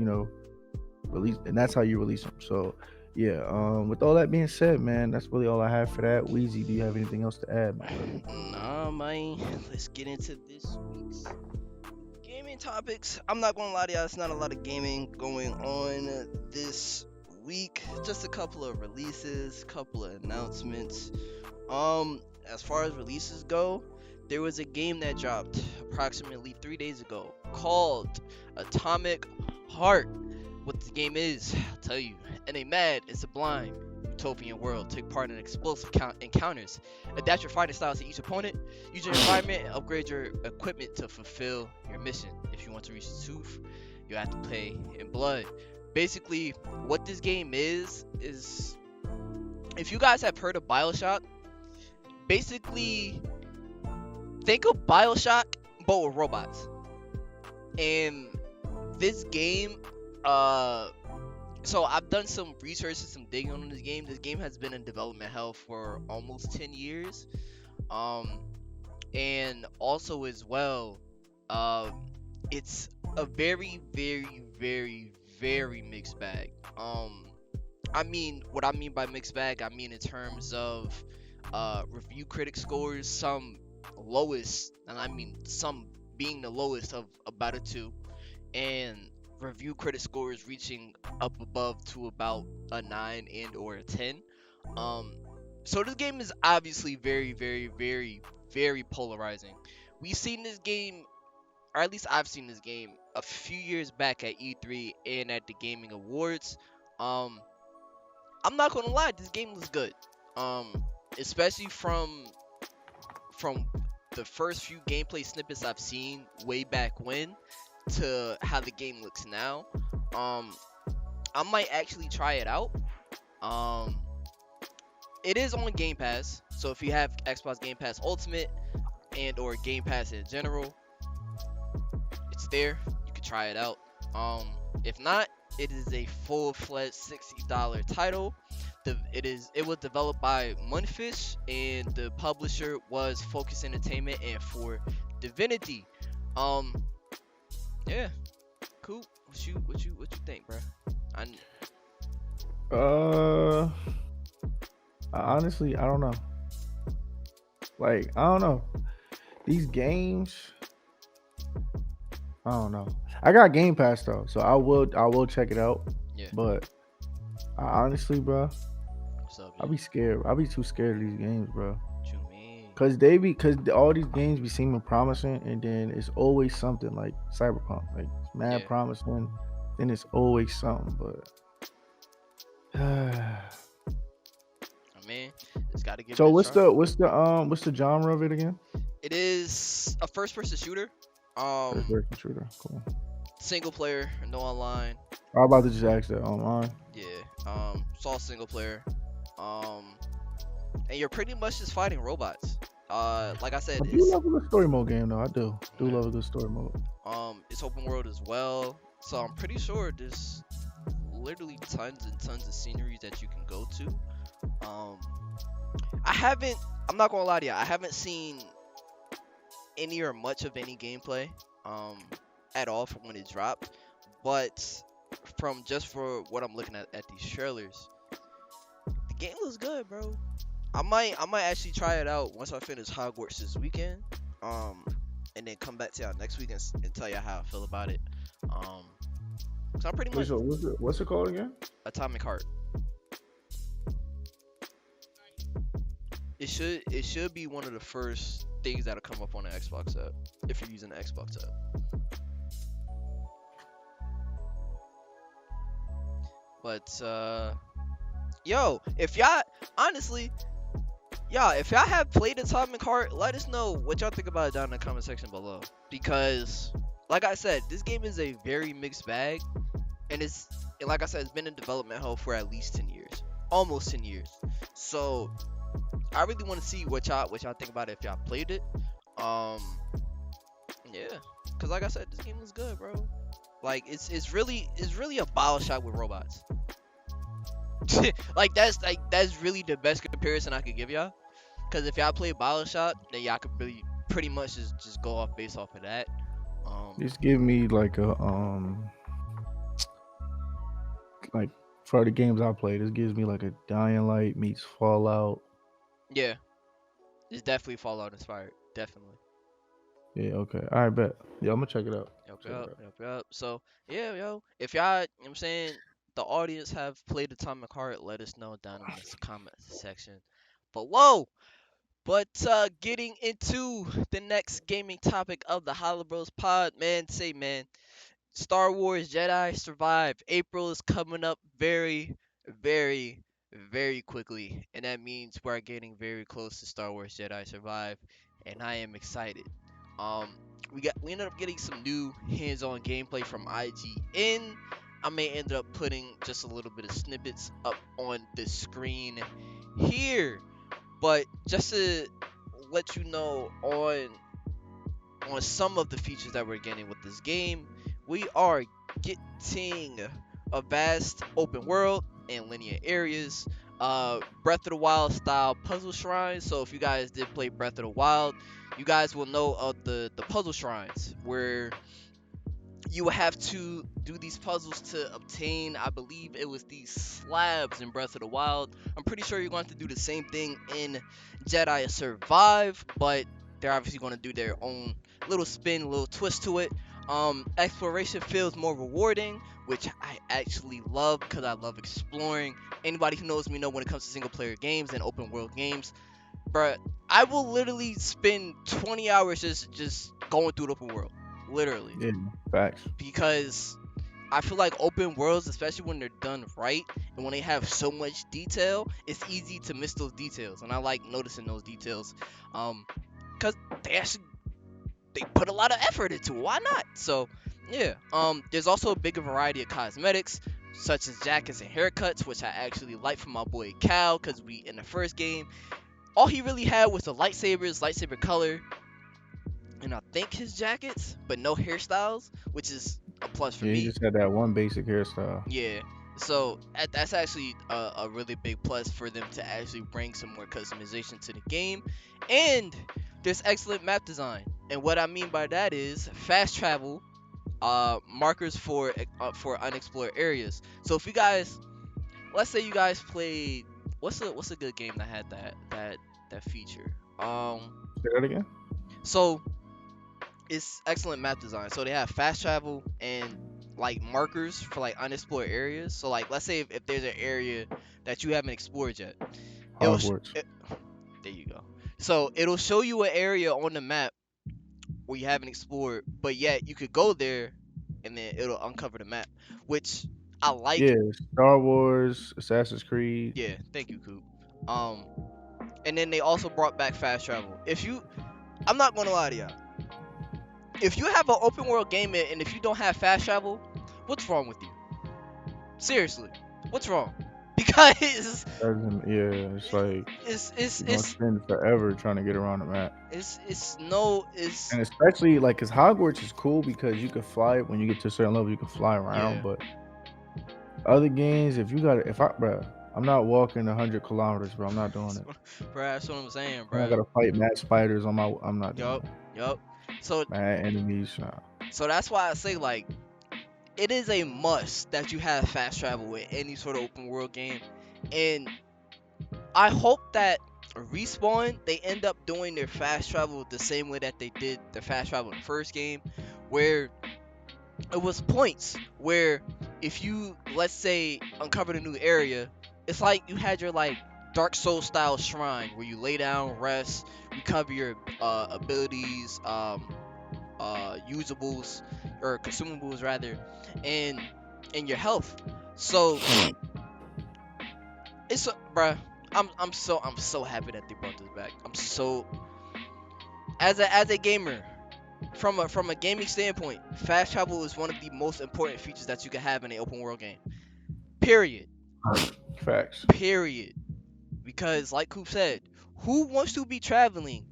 release, and that's how you release them. So yeah, with all that being said, man, that's really all I have for that. Wheezy, do you have anything else to add, my brother? Nah, man. Let's get into this week's gaming topics. I'm not gonna lie to y'all, it's not a lot of gaming going on this week. Just a couple of releases, couple of announcements. As far as releases go, there was a game that dropped approximately 3 days ago called Atomic Heart. What the game is, I'll tell you. In a mad and sublime utopian world, take part in explosive encounters. Adapt your fighting styles to each opponent. Use your environment and upgrade your equipment to fulfill your mission. If you want to reach the truth, you have to pay in blood. Basically, what this game is if you guys have heard of BioShock, basically think of BioShock but with robots. And this game, so I've done some research and some digging on this game. This game has been in development hell for almost 10 years. And also as well, it's a very, very, very, very mixed bag. I mean, what I mean by mixed bag, I mean in terms of review critic scores, some lowest, and I mean some being the lowest of about a 2, and review critic scores reaching up above to about a 9 and or a 10. So this game is obviously very, very, very, very polarizing. We've seen this game, or at least I've seen this game a few years back at E3 and at the gaming awards. I'm not gonna lie, this game looks good. Especially from the first few gameplay snippets I've seen way back when to how the game looks now. I might actually try it out. It is on Game Pass, so if you have Xbox Game Pass Ultimate and or Game Pass in general, it's there. You can try it out. If not, it is a full-fledged $60 title. It was developed by Munfish, and the publisher was Focus Entertainment and for Divinity. Yeah, Coop, what you think, bro? Uh, honestly, I don't know. Like, I don't know. These games, I don't know. I got Game Pass though, so I will check it out. Yeah. But honestly, bro, What's up, I be scared. I be too scared of these games, bro. What you mean? Cause all these games be seeming promising, and then it's always something like Cyberpunk, like it's mad Yeah. promising. Then it's always something, but. I mean, it's got to give So it a what's try. the genre of it again? It is a first-person shooter. First-person shooter. Cool. Single player, no online. I was about to just ask that online. Yeah. It's all single player. And you're pretty much just fighting robots. Like I said, I do love a good story mode game though. I do love a good story mode. it's open world as well. So I'm pretty sure there's literally tons and tons of sceneries that you can go to. I'm not gonna lie to you, I haven't seen any or much of any gameplay at all from when it dropped, but for what I'm looking at these trailers, the game looks good, bro. I might actually try it out once I finish Hogwarts this weekend, and then come back to y'all next week and tell y'all how I feel about it. So I'm pretty much What's it called again? Atomic Heart. It should be one of the first things that'll come up on the Xbox app if you're using the Xbox app. But yo, if y'all have played Atomic Heart, let us know what y'all think about it down in the comment section below. Because like I said, this game is a very mixed bag, and like I said, it's been in development hell for at least 10 years, almost 10 years. So I really want to see what y'all think about it if y'all played it. Yeah, cause like I said, this game was good, bro. Like it's really a BioShock with robots. that's really the best comparison I could give y'all. Cause if y'all play BioShock, then y'all could really pretty much just go off based off of that. Just give me like a like for the games I play, this gives me like a Dying Light meets Fallout. Yeah, it's definitely Fallout inspired. Definitely. Yeah, okay. All right, bet. Yeah, I'm gonna check it out. Yep, Check it yep, out. yep, yep. So yeah, yo, if y'all, you know what I'm saying, the audience have played Atomic Heart, let us know down in this comment section below. But getting into the next gaming topic of the HoloBros pod, man, man, Star Wars Jedi Survive. April is coming up very, very, very quickly, and that means we're getting very close to Star Wars Jedi Survive, and I am excited. Um, we ended up getting some new hands-on gameplay from IGN. I may end up putting just a little bit of snippets up on the screen here, but just to let you know on some of the features that we're getting with this game, we are getting a vast open world and linear areas, Breath of the Wild style puzzle shrines. So if you guys did play Breath of the Wild, you guys will know of the puzzle shrines where you will have to do these puzzles to obtain, I believe it was these slabs in Breath of the Wild. I'm pretty sure you're going to do the same thing in Jedi Survive, but they're obviously going to do their own little spin, little twist to it. Exploration feels more rewarding, which I actually love because I love exploring. Anybody who knows me know when it comes to single player games and open world games, bruh, I will literally spend 20 hours just going through the open world, literally, Yeah, facts. because I feel like open worlds, especially when they're done right and when they have so much detail, it's easy to miss those details, and I like noticing those details, because they actually they put a lot of effort into it. Why not? So yeah, there's also a bigger variety of cosmetics such as jackets and haircuts, which I actually like from my boy Cal, because we in the first game all he really had was the lightsabers, lightsaber color, and I think his jackets, but no hairstyles, which is a plus for Yeah, he me. just had that one basic hairstyle. Yeah. So that's actually a really big plus for them to actually bring some more customization to the game. And there's excellent map design. And what I mean by that is fast travel, markers for unexplored areas. So if you guys, let's say you guys played, what's a good game that had that feature? Say that again. So it's excellent map design. So they have fast travel and like markers for like unexplored areas. So like let's say if there's an area that you haven't explored yet, it'll Hogwarts. there you go. So it'll show you an area on the map where you haven't explored, but yet you could go there and then it'll uncover the map, which I like. Yeah, Star Wars, Assassin's Creed. Yeah, thank you, Coop. Um, and then they also brought back fast travel. I'm not gonna lie to y'all. If you have an open world game and if you don't have fast travel, what's wrong with you? Seriously, what's wrong? Because Yeah, it's like it's it's you're gonna it's spend forever trying to get around the map. it's no it's And especially like, cause Hogwarts is cool because you can fly when you get to a certain level, you can fly around. yeah. But other games, if you got to, if I, bruh, I'm not walking 100 kilometers, bro. I'm not doing it. Bruh, that's what I'm saying, And I bruh. gotta fight mad spiders on my. I'm not doing Yup, it. yup. So Mad enemies. Nah. so that's why I say like it is a must that you have fast travel with any sort of open world game, and I hope that Respawn they end up doing their fast travel the same way that they did their fast travel in the first game, where it was points where if you let's say uncovered a new area, it's like you had your like Dark Soul style shrine where you lay down, rest, recover your abilities, usables or consumables rather, and your health. So it's bruh. I'm so happy that they brought this back. I'm so as a gamer, from a gaming standpoint, fast travel is one of the most important features that you can have in an open world game. Period. Facts. Period. Because like Coop said, who wants to be traveling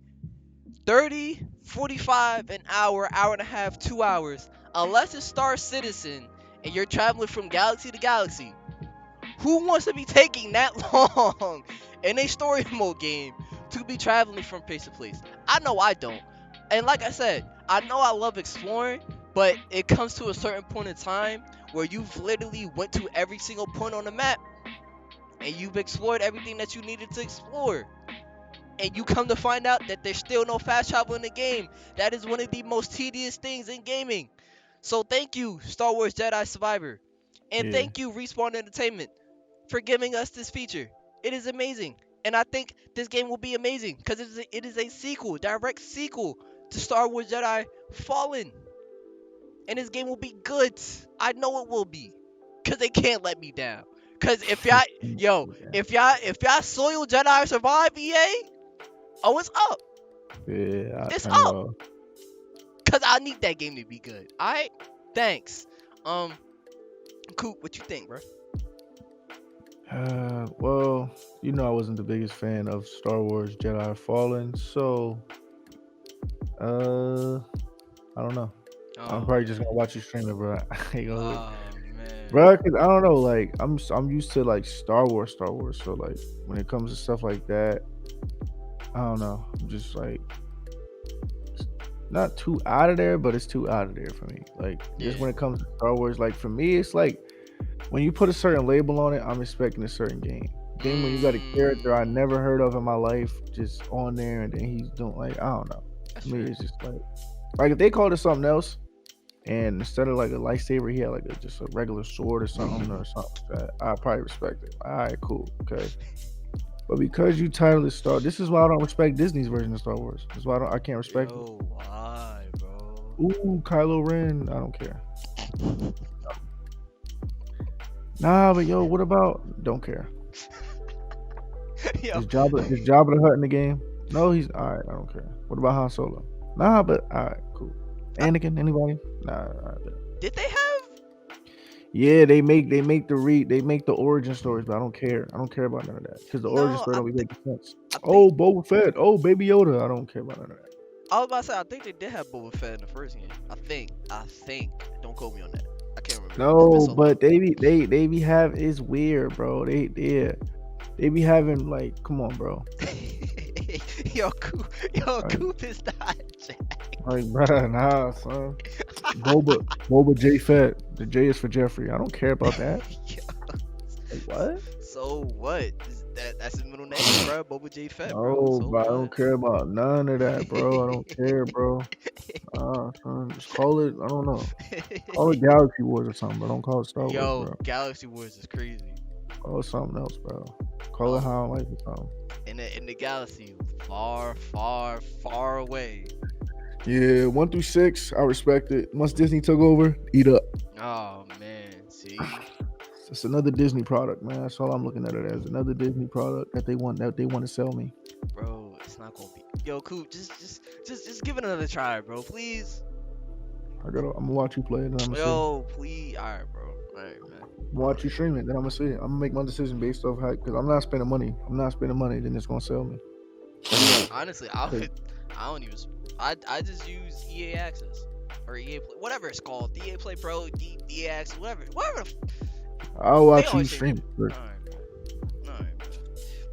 30, 45 an hour, hour and a half, 2 hours, unless it's Star Citizen and you're traveling from galaxy to galaxy? Who wants to be taking that long in a story mode game to be traveling from place to place? I know I don't. And like I said, I know I love exploring, But it comes to a certain point in time where you've literally went to every single point on the map and you've explored everything that you needed to explore. And you come to find out that there's still no fast travel in the game. That is one of the most tedious things in gaming. So thank you, Star Wars Jedi Survivor. And Yeah, thank you, Respawn Entertainment, for giving us this feature. It is amazing. And I think this game will be amazing because it is a sequel, direct sequel to Star Wars Jedi Fallen. And this game will be good. I know it will be. Cause they can't let me down. Cause if y'all yo, if y'all soil Jedi survive EA, oh it's up. yeah. I It's turn it up. off. Cause I need that game to be good. Alright? Thanks. Um Coop, what you think, bro? Well, I wasn't the biggest fan of Star Wars Jedi Fallen, so uh, I don't know. I'm Oh probably just man. gonna watch you stream it, bro. I ain't gonna hold you. Oh man. Bro, cause I don't know, like I'm used to like Star Wars. So like when it comes to stuff like that, I don't know. I'm just like not too out of there, but it's too out of there for me. Like just Yeah. when it comes to Star Wars, like for me, it's like when you put a certain label on it, I'm expecting a certain game. Game when you got a character I Mm, never heard of in my life just on there, and then he's doing like I don't know. that's To me, fair. it's just like if they called it something else, and instead of like a lightsaber, he had like just a regular sword or something like that, I probably respect it. All right, cool, okay. But because you titled it Star, this is why I don't respect Disney's version of Star Wars. That's why I can't respect it. Yo, why, bro? Ooh, Kylo Ren, I don't care. Nah, but yo, what about? Don't care. Yo. Is Jabba the Hutt in the game? No, he's all right. I don't care. What about Han Solo? Nah, but all right, cool. Uh, Anakin, anybody? Nah, all right, bet. did they have Yeah, they make the origin stories, but I don't care. I don't care about none of that because the origin no, story don't be making sense. I think Oh, Boba Fett. Oh, Baby Yoda. I don't care about none of that. I was about to say I think they did have Boba Fett in the first game. I think. Don't quote me on that. I can't remember. It's been No, so long. but they be have it's weird, bro. They be having like, come on, bro. Like, Coop is not Jack. like, bro, nah, son. Boba J Fett. The J is for Jeffrey. I don't care about that. Yo, Like what? so what? That's his middle name, bro. Boba J Fett, bro. No, So bro. I what? don't care about none of that, bro. I don't care, bro. Son, just call it. I don't know. Call it Galaxy Wars or something, but don't call it Star Wars, Yo, bro. Galaxy Wars is crazy. Call it something else, bro. Call it Um, how I like it, something. in the galaxy, far, far, far away. Yeah, 1 through 6, I respect it. Once Disney took over, eat up. Oh man, see, It's another Disney product, man. That's all I'm looking at it as. Another Disney product that they want to sell me. bro, it's not gonna be. Yo, Coop, just give it another try, bro, please. I'm gonna watch you play it, and I'm gonna see. Yo, please. All right, bro. All right, man. All Watch you right. stream it, then I'm gonna see it. I'm gonna make my decision based off how, because I'm not spending money. I'm not spending money, then it's gonna sell me. Honestly, Okay. I don't even. I just use EA Access or EA Play, whatever it's called. EA Play Pro, EA Access, whatever. I'll They watch you always change stream it. it first. All right, man. All right, man.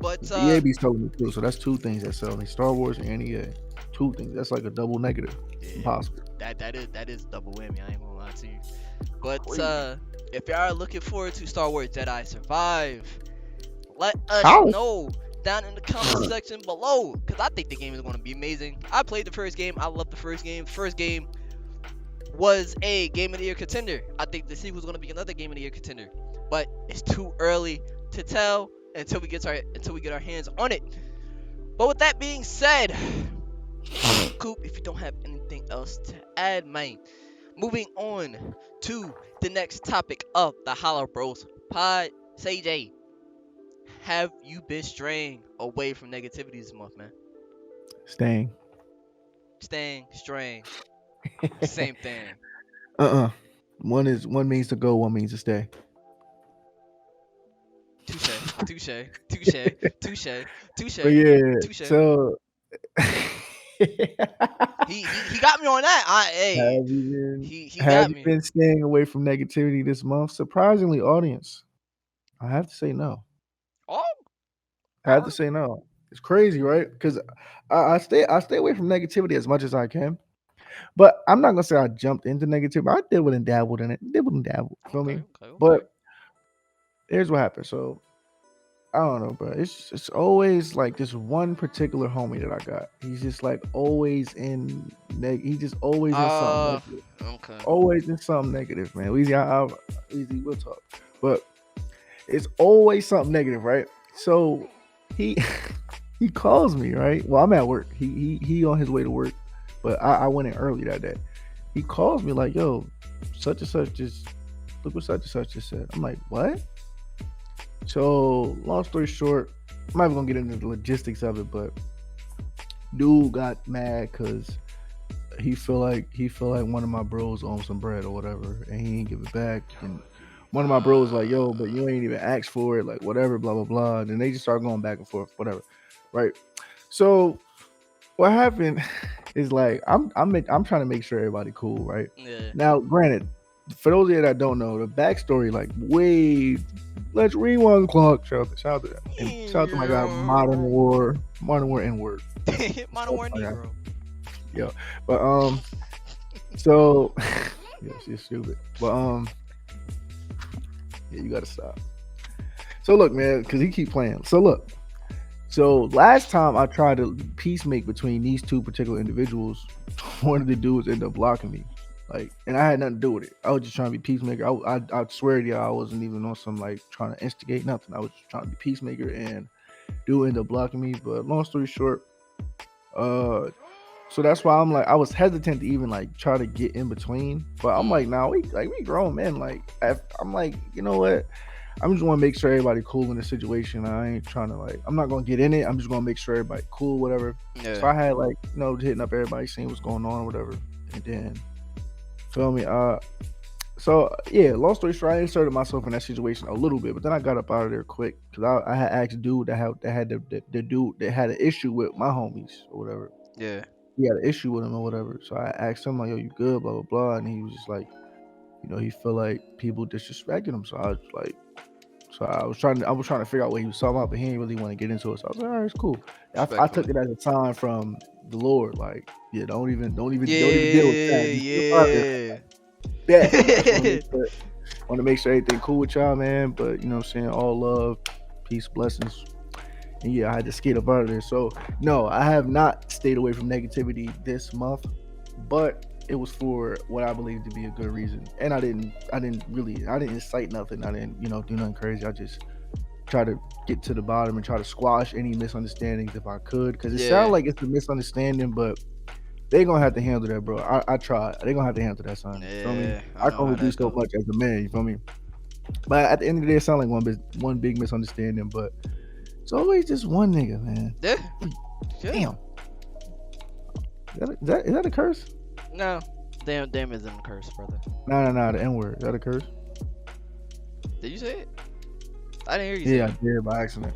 But EA be selling me too, so that's two things that sell me: Star Wars and EA. Two things. That's like a double negative. It's yeah, impossible. that is double whammy. I ain't gonna lie to you. But Crazy. if y'all are looking forward to Star Wars Jedi Survive, let us How? know down in the comment section below, because I think the game is going to be amazing. I played the first game. I love the first game. The first game was a Game of the Year contender. I think the sequel is going to be another Game of the Year contender, but it's too early to tell until we get our hands on it. But with that being said, Coop, if you don't have anything else to add, man, moving on to the next topic of the HoloBros pod. CJ, have you been straying away from negativity this month, man? Staying. Staying, straying, same thing. Uh-uh. One means to go, one means to stay. Touche, touche, touche, touche, But touche, yeah, touche. so He got me on that. Hey, have you been he have got you me. been staying away from negativity this month? Surprisingly, audience, I have to say no. Oh, I have to oh, say no. It's crazy, right? Because I stay away from negativity as much as I can. But I'm not gonna say I jumped into negativity. I dibbled and dabbled in it. Dibbled and dabbled. Feel Okay, me? okay, okay. But here's what happened. So I don't know, bro. It's always like this one particular homie that I got. He's just like always in He's just always in something Uh, negative. okay. Always in something negative, man. Easy, we'll talk. But it's always something negative, right? So he he calls me, right? Well, I'm at work. He on his way to work, but I went in early that day. He calls me like, "Yo, such and such just look what such and such just said." I'm like, "What?" So long story short, I'm not even gonna get into the logistics of it, but dude got mad because he feel like one of my bros owns some bread or whatever, and he ain't give it back. And one of my bros like, "Yo, but you ain't even asked for it, like whatever, blah blah blah." And then they just start going back and forth, whatever, right? So what happened is like I'm trying to make sure everybody cool, right? Yeah. Now, granted, for those of you that don't know, the backstory, like way, let's rewind the clock. Shout out to that, and shout out to my guy Modern War N word. Modern Shout out War to my guy, Negro. yeah. But so yeah, she's stupid. But yeah, you gotta stop. So look, man, because he keep playing. So look. So last time I tried to peacemake between these two particular individuals, one of the dudes ended up blocking me. Like, and I had nothing to do with it. I was just trying to be peacemaker. I swear to you, I wasn't even on some like trying to instigate nothing. I was just trying to be peacemaker, and dude ended up blocking me. But long story short, uh, so that's why I'm like, I was hesitant to even like try to get in between. But I'm like, nah, we grown men. Like, I'm like, you know what? I'm just want to make sure everybody cool in the situation. I ain't trying to like. I'm not gonna get in it. I'm just gonna make sure everybody cool, whatever. Yeah. So I had like, hitting up everybody, seeing what's going on, whatever. And then, feel me? So yeah. Long story short, I inserted myself in that situation a little bit, but then I got up out of there quick because I had asked a dude that had the dude that had an issue with my homies or whatever. Yeah. He had an issue with him or whatever. So I asked him like, "Yo, you good?" Blah blah blah, and he was just like, he feel like people disrespecting him. So I was like. So I was trying to figure out what he was talking about, but he didn't really want to get into it. So I was like, all right, it's cool. I took Respectfully. it as a sign from the Lord, like, yeah, don't even deal with that. Yeah. Just get up out of there. Yeah. Bet. I just want to make sure everything cool with y'all, man. But you know what I'm saying? All love, peace, blessings. And yeah, I had to skate up out of there. So no, I have not stayed away from negativity this month, but it was for what I believe to be a good reason. And I didn't incite nothing. I didn't, do nothing crazy. I just try to get to the bottom and try to squash any misunderstandings if I could. Because it sounds Yeah. like it's a misunderstanding, but they gonna have to handle that, bro. I tried. They gonna have to handle that, son. You feel me? Yeah. I I can know only how do that so go. much as a man. You feel me? But at the end of the day, it sounds like one big misunderstanding. But it's always just one nigga, man. Yeah. Yeah. Damn. Is that a curse? No. Damn isn't a curse, brother. No. The N word. Is that a curse? Did you say it? I didn't hear you Yeah, say I it. did by accident.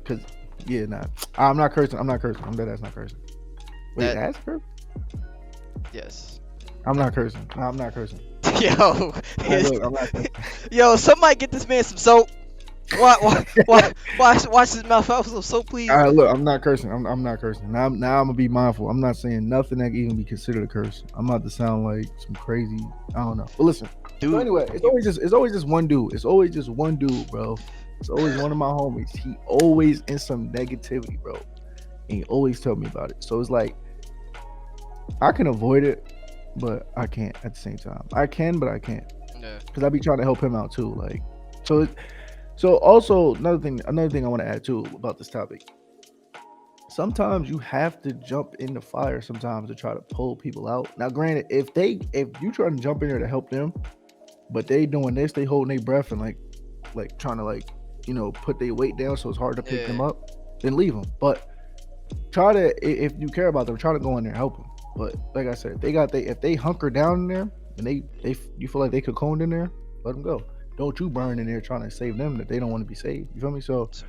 Cause yeah, nah. I'm not cursing. I'm not cursing. I'm dead ass not cursing. Wait, That that's curse? yes. I'm not cursing. No, I'm not cursing. Yo. Hey, look, I'm not cursing. Yo, somebody get this man some soap. Wash his mouth out with some soap, please. Look, I'm not cursing. I'm not cursing. Now I'm gonna be mindful. I'm not saying nothing that can even be considered a curse. I'm not to sound like some crazy. I don't know. But listen. So Dude, anyway, it's always just one dude. It's always just one dude, bro. It's always one of my homies. He always in some negativity, bro. And he always tell me about it. So it's like I can avoid it, but I can't at the same time. I can, but I can't yeah. because I be trying to help him out too. Like so. So also another thing I want to add too about this topic. Sometimes you have to jump in the fire sometimes to try to pull people out. Now, granted, if you try to jump in there to help them, but they doing this, they holding their breath and like trying to put their weight down so it's hard to pick them Yeah. up, then leave them. But try to if you care about them, try to go in there and help them. But like I said, if they hunker down in there and you feel like they cocooned in there, let them go. Don't you burn in there trying to save them that they don't want to be saved. You feel me? So It's a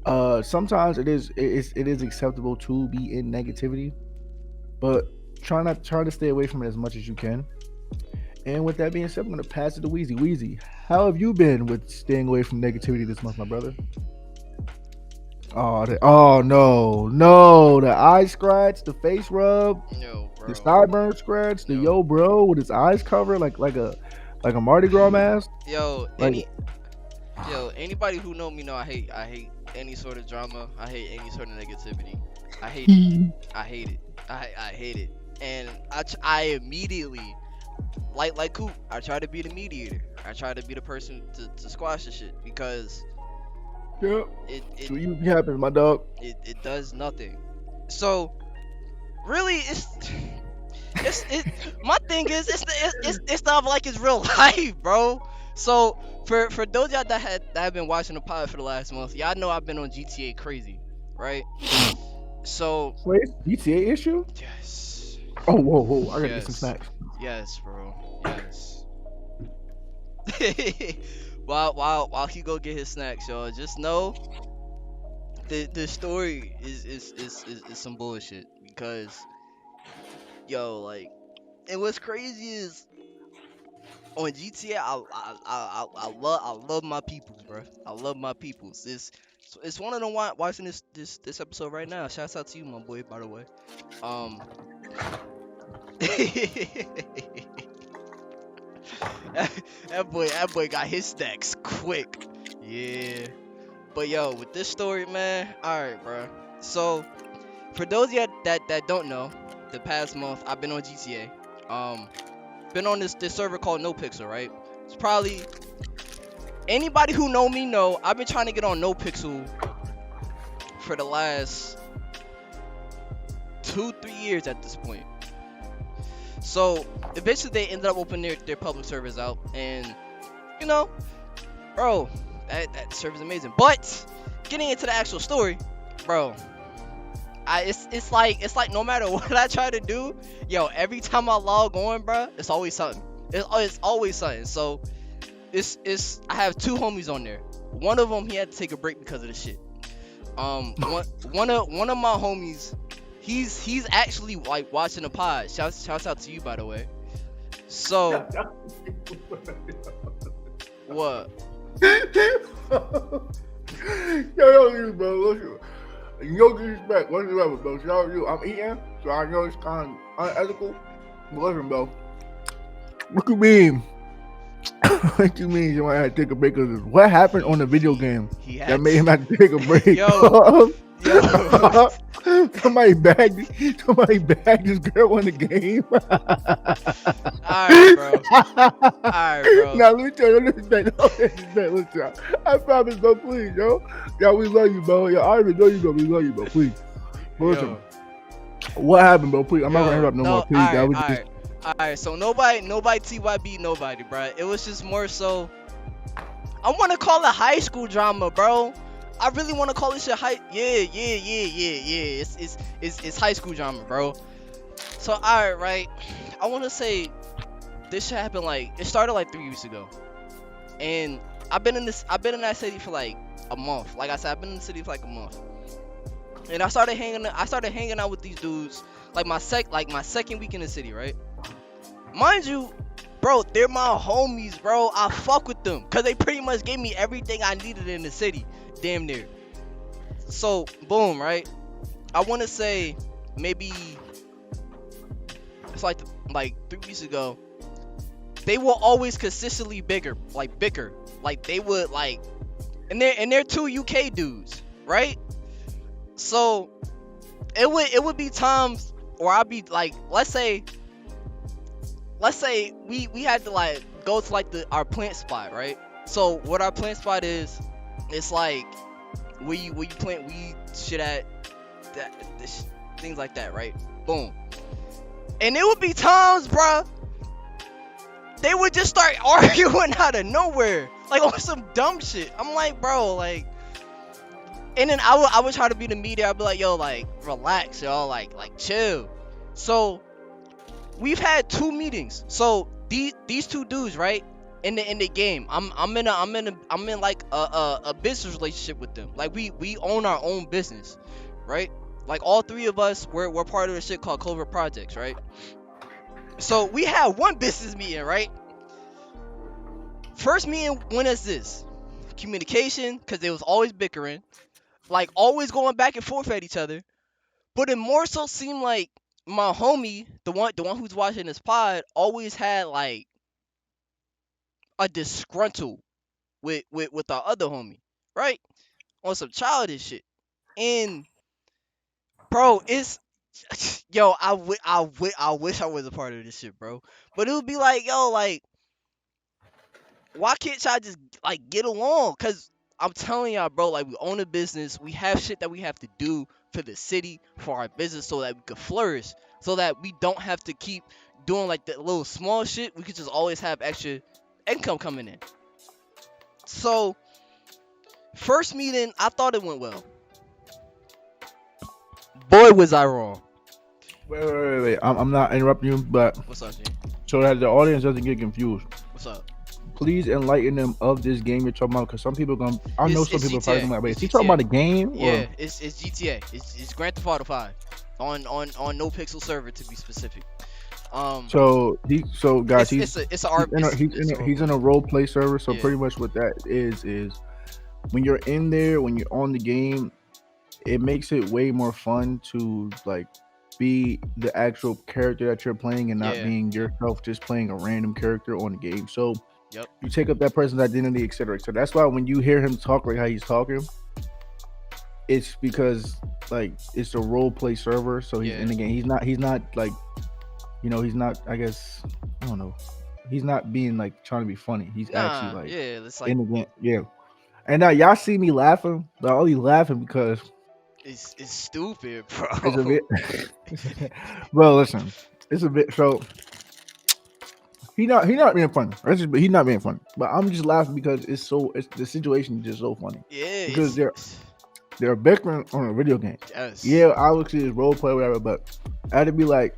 fact. sometimes it is acceptable to be in negativity, but try to stay away from it as much as you can. And with that being said, I'm gonna pass it to Wheezy. Wheezy, how have you been with staying away from negativity this month, my brother? Oh no, the eye scratch, the face rub, Yo, the bro. sideburn scratch, the Yo, yo bro with his eyes covered like a Mardi Gras mask. yo, Like anybody who know me know I hate any sort of drama. I hate any sort of negativity. I hate it. yeah, I hate it. I hate it. And I immediately like Coop. I try to be the mediator. I try to be the person to squash the shit because it it so you happens, my dog. it does nothing. So really, it's my thing is it's not like it's real life, bro. So for those of y'all that have been watching the pod for the last month, y'all know I've been on GTA crazy, right? So Wait, GTA issue? yes, Oh whoa, I gotta get some yes, snacks. yes, bro, yes. While he go get his snacks, y'all, just know the story is some bullshit because yo, like, and what's crazy is on GTA, I love my peoples, bro. I love my peoples. It's one of them watching this episode right now. Shouts out to you, my boy. By the way, um, that boy got his stacks quick. Yeah, but yo, with this story, man. All right, bro. So for those of you that don't know, the past month I've been on GTA. Been on this server called No Pixel, right? It's probably anybody who know me know I've been trying to get on No Pixel for the last 2-3 years at this point. So eventually they ended up opening their public servers out, and you know, bro, that server's amazing. But getting into the actual story, bro, it's like no matter what I try to do, yo, every time I log on, bro, it's always something. It's always something. So it's I have two homies on there. One of them he had to take a break because of the shit. One of my homies, he's actually like watching the pod. Shouts out to you, by the way. So what? Yo, bro, listen. No disrespect whatsoever, bro. Shout out to you. I'm eating, so I know it's kind of unethical. But listen, bro. What you mean? What you mean you might have to take a break? Cause what happened on the video game He that had made him have to take a break? Yo. somebody bagged this girl on the game. Alright, bro. Alright, bro. Now let me tell you, listen. I promise, bro, please, yo. Yeah, we love you, bro. Yo, I already know you, bro. We love you, bro. Please. Listen. What happened, bro? Please, I'm not gonna interrupt no more. Please, alright. So nobody TYB nobody, bro. It was just more so. I want to call it high school drama, bro. I really want to call this shit high. Yeah. It's high school drama, bro. So alright, right. I want to say this shit happened it started like 3 weeks ago, and I've been in that city for like a month. Like I said, I've been in the city for like a month, and I started hanging out with these dudes like my second week in the city, right? Mind you, bro, they're my homies, bro. I fuck with them because they pretty much gave me everything I needed in the city, damn near. So, boom, right? I want to say maybe it's like 3 weeks ago. They will always consistently bicker. Like they would and they're two UK dudes, right? So it would be times where I'd be like, let's say we had to go to our plant spot, right? So what our plant spot is, it's like where you plant weed shit at, things like that, right? Boom. And it would be times, bruh, they would just start arguing out of nowhere, like on some dumb shit. I'm like, bro, and then I would try to be the media. I'd be like, yo, relax, y'all, like chill. So we've had 2 meetings. So these 2 dudes, right, in the game, I'm in a business relationship with them. Like we own our own business, right? Like all 3 of us, we're part of a shit called Covert Projects, right? So we had one business meeting, right? First meeting went as this: communication, because they was always bickering. like always going back and forth at each other. But it more so seemed like my homie, the one who's watching this pod, always had like a disgruntled with our other homie, right? On some childish shit. And bro, it's yo, I wish I was a part of this shit, bro. But it would be like, yo, like, why can't y'all just like get along? Cause I'm telling y'all, bro, like we own a business, we have shit that we have to do for the city, for our business, so that we could flourish, so that we don't have to keep doing like the little small shit. We could just always have extra income coming in. So first meeting, I thought it went well. Boy, was I wrong. Wait. I'm not interrupting you, but What's up, G? so that the audience doesn't get confused, What's up? please enlighten them of this game you're talking about. Because some people gonna, I know some It's people are probably GTA. gonna be like, wait, It's is he talking GTA. about a game? Yeah, Or it's GTA. It's Grand Theft Auto 5 on no pixel server to be specific. so guys, It's a R it's a role he's in play. a role play server. So Yeah. pretty much what that is when you're in there, when you're on the game, it makes it way more fun to like be the actual character that you're playing and not Yeah. being yourself, just playing a random character on the game. So Yep. you take up that person's identity, etc. So that's why when you hear him talk like how he's talking, it's because like it's a role play server. So he's Yeah. in the game. He's not like, he's not, I guess, I don't know. He's not being like trying to be funny. He's actually Nah. like Yeah. It's like in the game. Yeah. And now y'all see me laughing, but I'm only laughing because it's stupid, it's a bro. bit. Well, listen, it's a bit. So he not being funny. He's not being funny. But I'm just laughing because it's the situation is just so funny Yeah. because It's they're bickering on a video game. yes. Yeah, obviously it's role play, whatever. But I had to be like,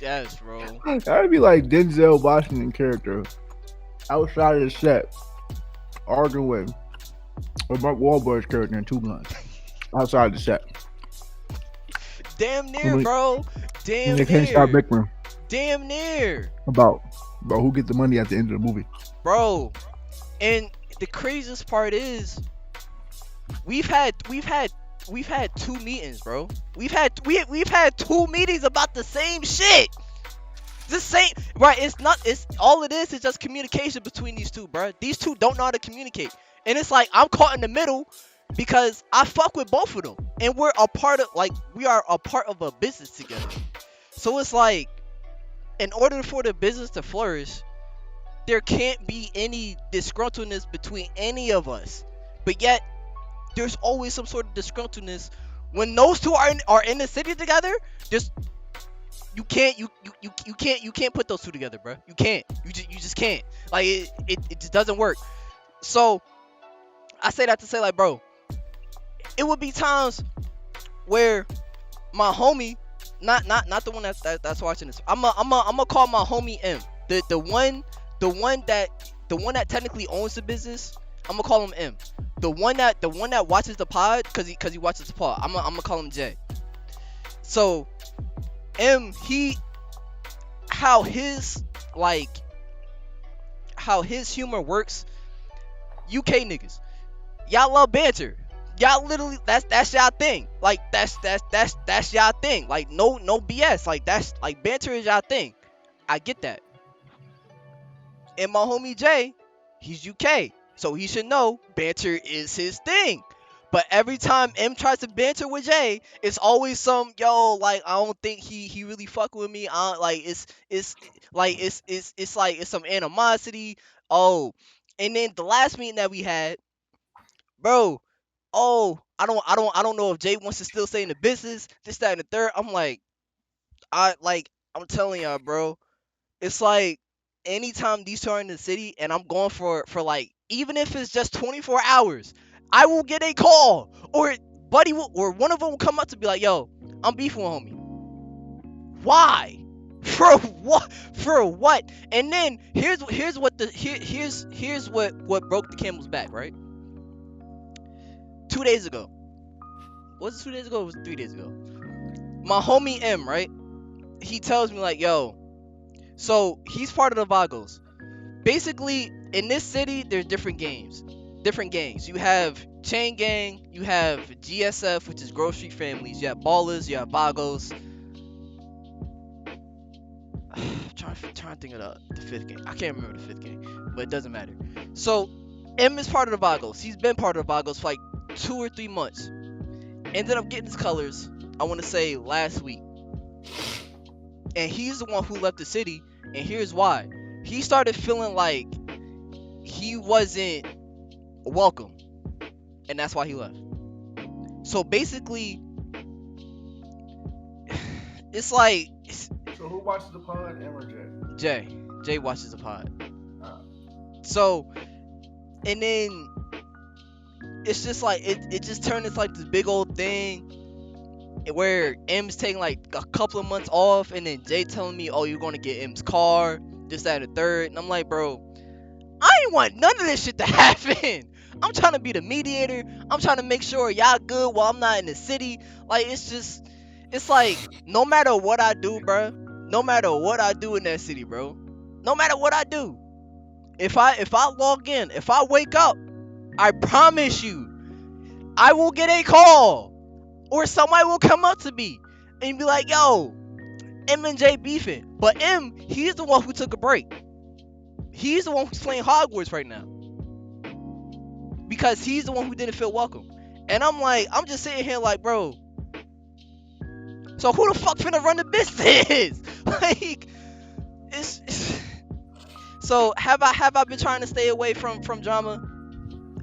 Yes, bro. I had to be like Denzel Washington character outside of the set arguing with Mark Wahlberg's character in Two Guns outside the set. Damn near, When bro. when Damn they can't stop near. bickering Damn near, about who gets the money at the end of the movie. bro. And the craziest part is we've had two meetings, bro. We've had two meetings about the same shit. The same, right? It's not. It's all it is just communication between these two, bro. These two don't know how to communicate, and it's like I'm caught in the middle because I fuck with both of them, and we are a part of a business together. So it's like, in order for the business to flourish, there can't be any disgruntledness between any of us. But yet, there's always some sort of disgruntledness when those two are in the city together. Just you can't put those two together, bro. You can't. You just can't. Like it just doesn't work. So I say that to say, like, bro, it would be times where my homie, not the one that's watching this. I'm gonna call my homie M. The one that technically owns the business. I'm gonna call him M. The one that watches the pod, cause he watches the pod. I'm gonna call him J. So M, how his like how his humor works. UK niggas, y'all love banter. Y'all literally, that's y'all thing. Like that's y'all thing. Like no BS. Like that's like banter is y'all thing. I get that. And my homie Jay, he's UK, so he should know banter is his thing. But every time M tries to banter with Jay, it's always some, yo, like, I don't think he really fuck with me. Like it's like it's some animosity. Oh, and then the last meeting that we had, bro. Oh, I don't know if Jay wants to still stay in the business. This, that, and the third. I'm like, I'm telling y'all, bro. It's like anytime these two are in the city and I'm going for like, even if it's just 24 hours, I will get a call, or buddy will, or one of them will come up to be like, yo, I'm beefing with homie. Why? For what? For what? And then here's what broke the camel's back, right? 2 days ago. Was it 2 days ago? Or was it 3 days ago? My homie M, right? He tells me like, yo, so he's part of the Vagos. Basically, in this city, there's different games, different gangs. You have Chain gang, you have GSF, which is Grove Street Families. You have Ballers, you have Vagos. trying to think of the fifth gang. I can't remember the fifth gang, but it doesn't matter. So M is part of the Vagos. He's been part of the Vagos for like 2 or 3 months. Ended up getting his colors, I want to say last week. And he's the one who left the city. And here's why. He started feeling like he wasn't welcome. And that's why he left. So basically, it's like. So who watches the pod, M or Jay. Jay watches the pod. Ah. So, and then it's just like it just turned into like this big old thing where M's taking like a couple of months off, and then Jay telling me, "Oh, you're gonna get M's car, this, that, and the third." And I'm like, bro, I ain't want none of this shit to happen. I'm trying to be the mediator. I'm trying to make sure y'all good while I'm not in the city. Like, it's like no matter what I do, bro. No matter what I do in that city, bro. No matter what I do, if I log in, if I wake up, I promise you, I will get a call, or somebody will come up to me and be like, "Yo, M and J beefing," but M, he's the one who took a break. He's the one who's playing Hogwarts right now because he's the one who didn't feel welcome. And I'm like, I'm just sitting here like, bro. So who the fuck finna run the business? Like, it's so have I been trying to stay away from drama?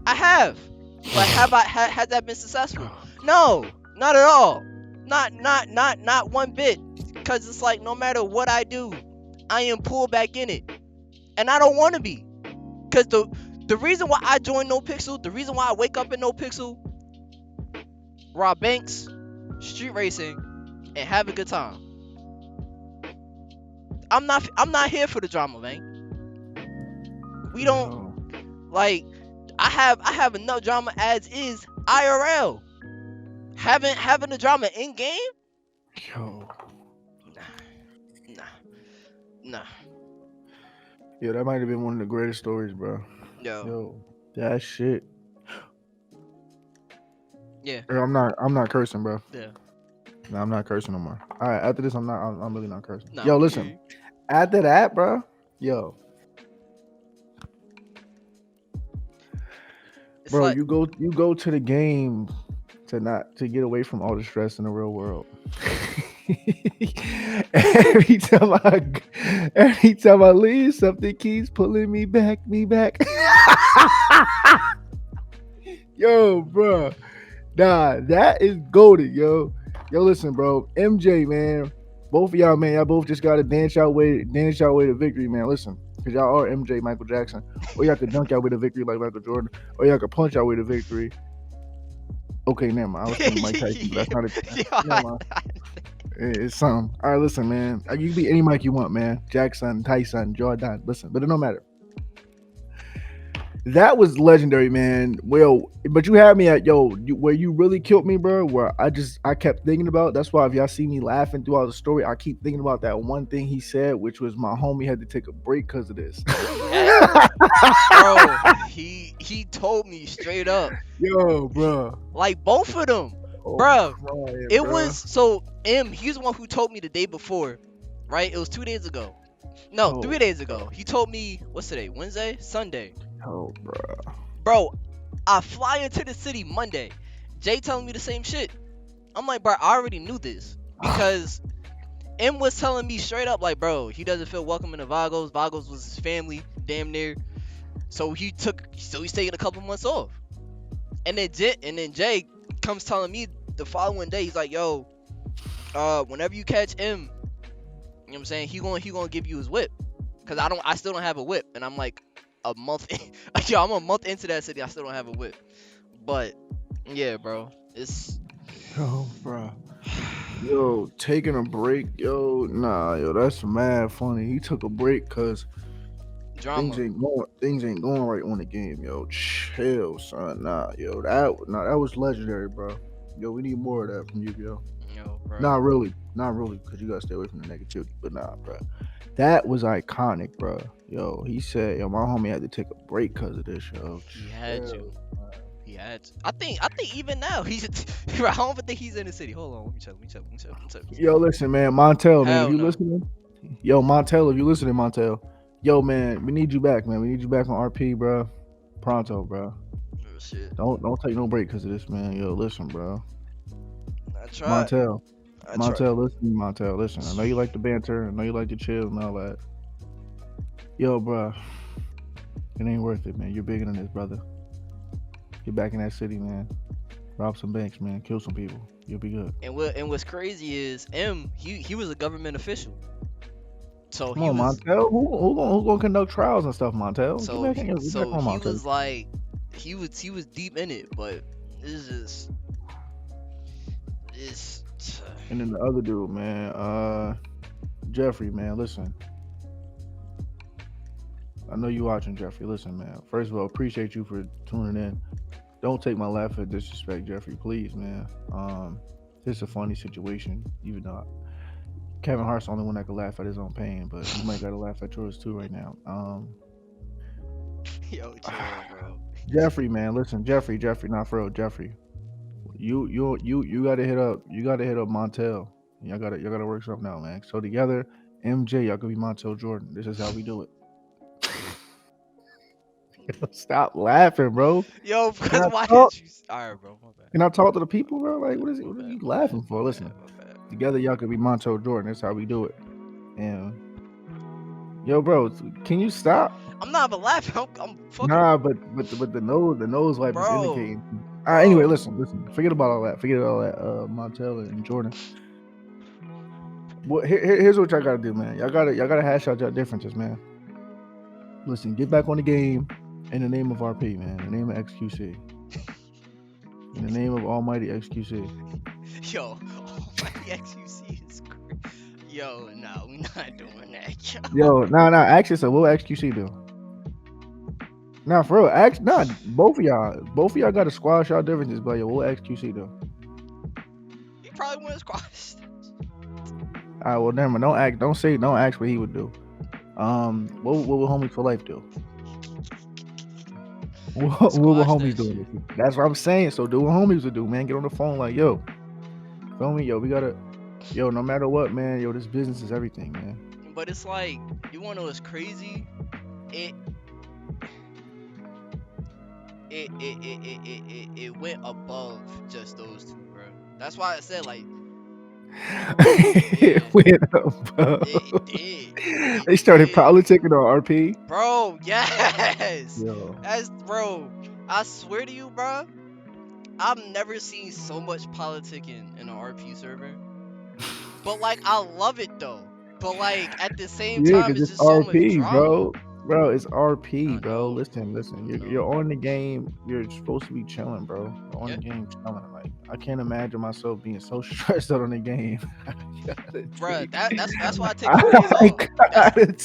I have. But has that been successful? No, not at all. Not one bit. Cause it's like no matter what I do, I am pulled back in it, and I don't want to be. Cause the reason why I joined No Pixel, the reason why I wake up in No Pixel, rob banks, street racing, and have a good time. I'm not here for the drama, man. We don't like. I have enough drama as is IRL. Having the drama in game? Yo. Nah. Yeah, that might have been one of the greatest stories, bro. Yo, that shit. Yeah. I'm not cursing, bro. Yeah. No, I'm not cursing no more. All right, after this, I'm really not cursing. Nah, yo, listen. After that, bro. Yo. It's bro, like, you go to the game to get away from all the stress in the real world. every time I leave, something keeps pulling me back. Yo, bro. Nah, that is goated, yo. Yo, listen, bro. MJ, man. Both of y'all, man, y'all both just gotta dance y'all way to victory, man. Listen, because y'all are MJ, Michael Jackson. Or y'all could dunk y'all way to victory like Michael Jordan. Or y'all could punch y'all way to victory. Okay, never mind. I was thinking Mike Tyson, but that's not never mind. It's something. All right, listen, man. You can be any Mike you want, man. Jackson, Tyson, Jordan. Listen, but it don't matter. That was legendary, man. Well, but you had me at where you really killed me, bro. Where I kept thinking about. That's why if y'all see me laughing throughout the story, I keep thinking about that one thing he said, which was my homie had to take a break because of this. Bro, he told me straight up. Yo, bro. Like both of them, bro. It was so M. He's the one who told me the day before, right? It was 2 days ago. No, 3 days ago. He told me, what's today? Wednesday? Sunday. Oh, bro, I fly into the city Monday. Jay telling me the same shit. I'm like, bro, I already knew this because M was telling me straight up, like, bro, he doesn't feel welcome in the Vagos. Vagos was his family, damn near. So he's taking a couple months off. And then Jay comes telling me the following day, he's like, yo, whenever you catch M, you know what I'm saying, he gonna give you his whip, cause I still don't have a whip, and I'm like a month yo, I'm a month into that city, I still don't have a whip. But yeah, bro, it's bro. Yo, taking a break, yo, that's mad funny. He took a break cause drama. Things ain't going right on the game, yo. Chill, son. That was legendary, bro. Yo, we need more of that from you, yo. Yo, bro. Not really, because you gotta stay away from the negativity. But nah, bro, that was iconic, bro. Yo, he said, yo, my homie had to take a break because of this, yo. He had to. had to. I think even now he's. I don't even think he's in the city. Hold on, let me check. Yo, listen, man, Montel, man, if Hell you no. listening, yo, Montel, if you listening, Montel, yo, man, we need you back, man. We need you back on RP, bro. Pronto, bro. Oh, shit. Don't take no break because of this, man. Yo, listen, bro. I tried. Montel, I tried. Montel, listen, Montel, listen. I know you like the banter. I know you like the chill and all that. Yo, bro, it ain't worth it, man. You're bigger than this, brother. Get back in that city, man. Rob some banks, man. Kill some people. You'll be good. And what's crazy is he was a government official. So Come he on, was Montel. Who gonna conduct trials and stuff, Montel? so he, Get back so on, he Montel. was like he was deep in it, but it's just it's And then the other dude, man, Jeffrey, man, listen. I know you watching, Jeffrey. Listen, man. First of all, appreciate you for tuning in. Don't take my laugh as disrespect, Jeffrey, please, man. This is a funny situation, even though Kevin Hart's the only one that can laugh at his own pain, but you might gotta laugh at yours too right now. yo chill, bro. Jeffrey, man, listen, Jeffrey, not for real, Jeffrey. You gotta hit up Montel. Y'all gotta work something out, man. So together, MJ, y'all could be Montel Jordan. This is how we do it. Stop laughing, bro. Yo, Can because I why talk? did you? All right, bro. My bad. Can I talk to the people, bro? Like, what is it? My What are bad. you My bad. laughing for? My Listen, bad. My bad. together y'all could be Montel Jordan. That's how we do it. And yo, bro, can you stop? I'm not even laughing. I'm fucking, Nah, but the nose wipe is bro, indicating. Anyway, bro. listen. Forget about all that. Forget all that. Montel and Jordan. Here's what y'all gotta do, man. Y'all gotta hash out your differences, man. Listen, get back on the game in the name of RP, man. In the name of XQC. In the name of Almighty XQC. Yo, oh my XUC is crazy. Yo, no, we not doing that, yo. Yo, nah. Actually, so what will XQC do? Nah, for real. Both of y'all got to squash y'all differences, but yo, what will XQC do? He probably wins squash. All right, well, never mind. Don't ask what he would do. What will homies for life do? What will Squash homies that do? shit. That's what I'm saying. So do what homies would do, man. Get on the phone, like, yo, feel me, yo, we gotta, yo, no matter what, man, yo, this business is everything, man. But it's like, you wanna know what's crazy? It it went above just those two, bro. That's why I said like, yeah, It went up, bro. it did. It They started did. politicking on RP. Bro, yes. Yo, Bro. I swear to you, bro. I've never seen so much politicking in an RP server. But like, I love it though. But like, at the same yeah, time, cause it's it's just so much RP, drama. bro. Bro, it's RP, I bro. know. Listen. I know. You're on the game. You're supposed to be chilling, bro. You're on Yeah, the game chilling. Like, I can't imagine myself being so stressed out on the game. I gotta bruh. take. That's why I take my days I off. That's gotta.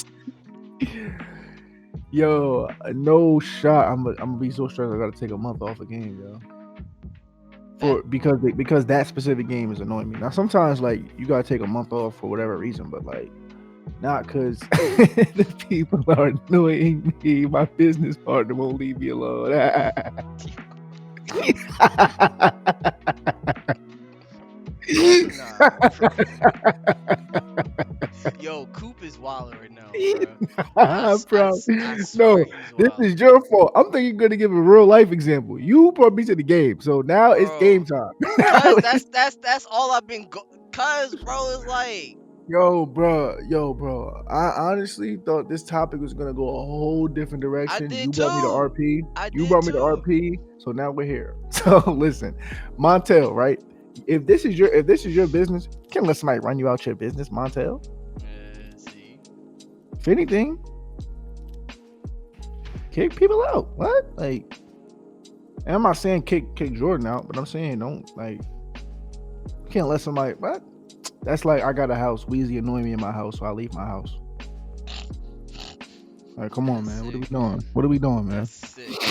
Yo, no shot. I'm gonna be so stressed. I gotta take a month off a game, yo. that. Because that specific game is annoying me. Now sometimes like you gotta take a month off for whatever reason, but like not because the people are annoying me. My business partner won't leave me alone. Nah, bro. Yo, Coop is wilding right now, bro. Bro, I swear no, he's this wild, is your fault. I'm thinking you're gonna give a real life example. You brought me to the game, so now it's game bro. time. Cause that's all I've been cause bro is like, Yo, bro. I honestly thought this topic was gonna go a whole different I direction. did You brought me to too. RP. I You did brought me to too. RP. So now we're here. So listen, Montel, right? If this is your business, you can't let somebody run you out your business, Montel. See. If anything, kick people out. What? Like, and I'm not saying kick Jordan out, but I'm saying don't like you can't let somebody what? That's like I got a house. Weezy annoying me in my house, so I leave my house. All right, come on, That's man. What are we sick. doing? What are we doing, man? That's sick.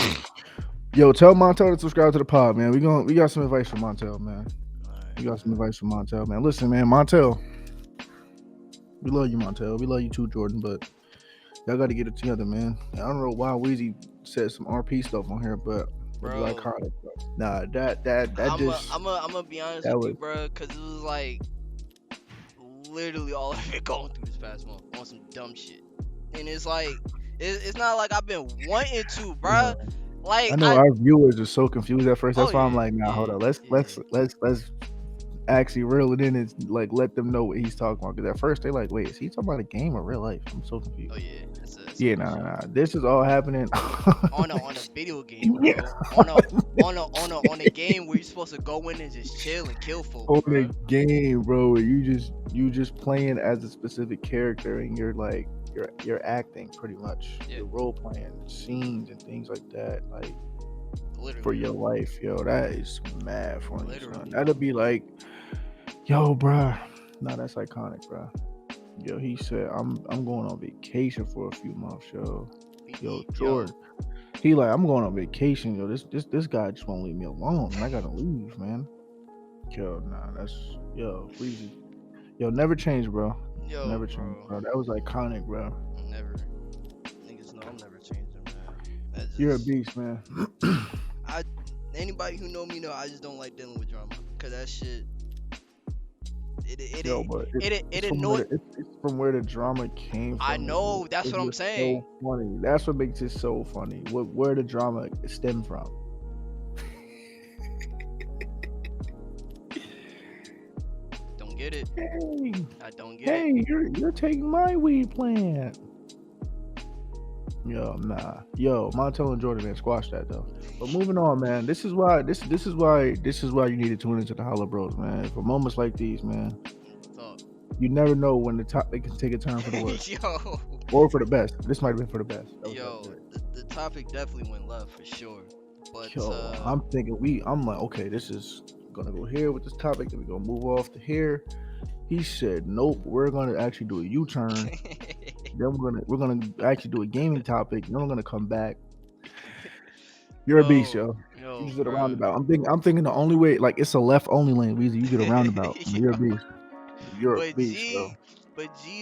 Yo, tell Montel to subscribe to the pod, man. We got some advice from Montel, man. We got Alright, some advice from Montel, man. Listen, man, Montel. We love you, Montel. We love you too, Jordan, but y'all got to get it together, man. I don't know why Weezy said some RP stuff on here, but which is bro. iconic. Bro. Nah, that just I'm gonna be honest that with you, was. bro, because it was like literally all I've been going through this past month on some dumb shit, and it's like it's not like I've been wanting to, bro. Like I know our viewers are so confused at first. oh That's why I'm yeah, like, nah, hold yeah, on. Let's yeah. let's let's let's actually reel it in and like let them know what he's talking about. Because at first they're like, wait, is he talking about a game or real life? I'm so confused. Oh yeah, it's a Yeah, real nah, shit. nah. This is all happening On a video game, yeah, bro. On a game where you're supposed to go in and just chill and kill folks, on the bro. game, bro. You just playing as a specific character and you're like you're acting pretty much. Yeah, You're role playing scenes and things like that. Like for literally, your life, yo. That is mad funny, son. literally. That'll be like, yo, bruh. Nah, that's iconic, bruh. Yo, he said, I'm going on vacation for a few months, yo. Yo, Yo, Jordan. He like, I'm going on vacation, yo. This guy just won't leave me alone, and I gotta leave, man. Yo, nah, that's yo, please, yo, never change, bro. yo, Never change, bro. bro. That was iconic, bro. Never. Niggas know I'm never changing, man. That's You're a just beast, man. I. Anybody who know me know I just don't like dealing with drama, cause that shit. Yo, but It it's from where annoyed. it's from where the drama came I from. know. That's It's what I'm just saying. so funny. That's what makes it so funny. Where the drama stem from? Don't get it. Hey, I don't get it. hey, you're taking my weed plant. Yo, nah. Yo, Montel and Jordan, man, squash that though. But moving on, man. This is why you need to tune into the HoloBros, man. For moments like these, man. So, You never know when the topic can take a turn for the worse yo, or for the best. This might have been for the best. That was yo, good. the topic definitely went left for sure. But Yo, I'm thinking I'm like, okay, this is gonna go here with this topic, then we're gonna move off to here. He said, nope, we're gonna actually do a U-turn. Then we're gonna actually do a gaming topic. Then we're gonna come back. You're a beast, yo. You yo, just did a bro. roundabout. I'm thinking the only way, like it's a left only lane. Weezy, you get a roundabout. You're a beast. You're a But beast, yo.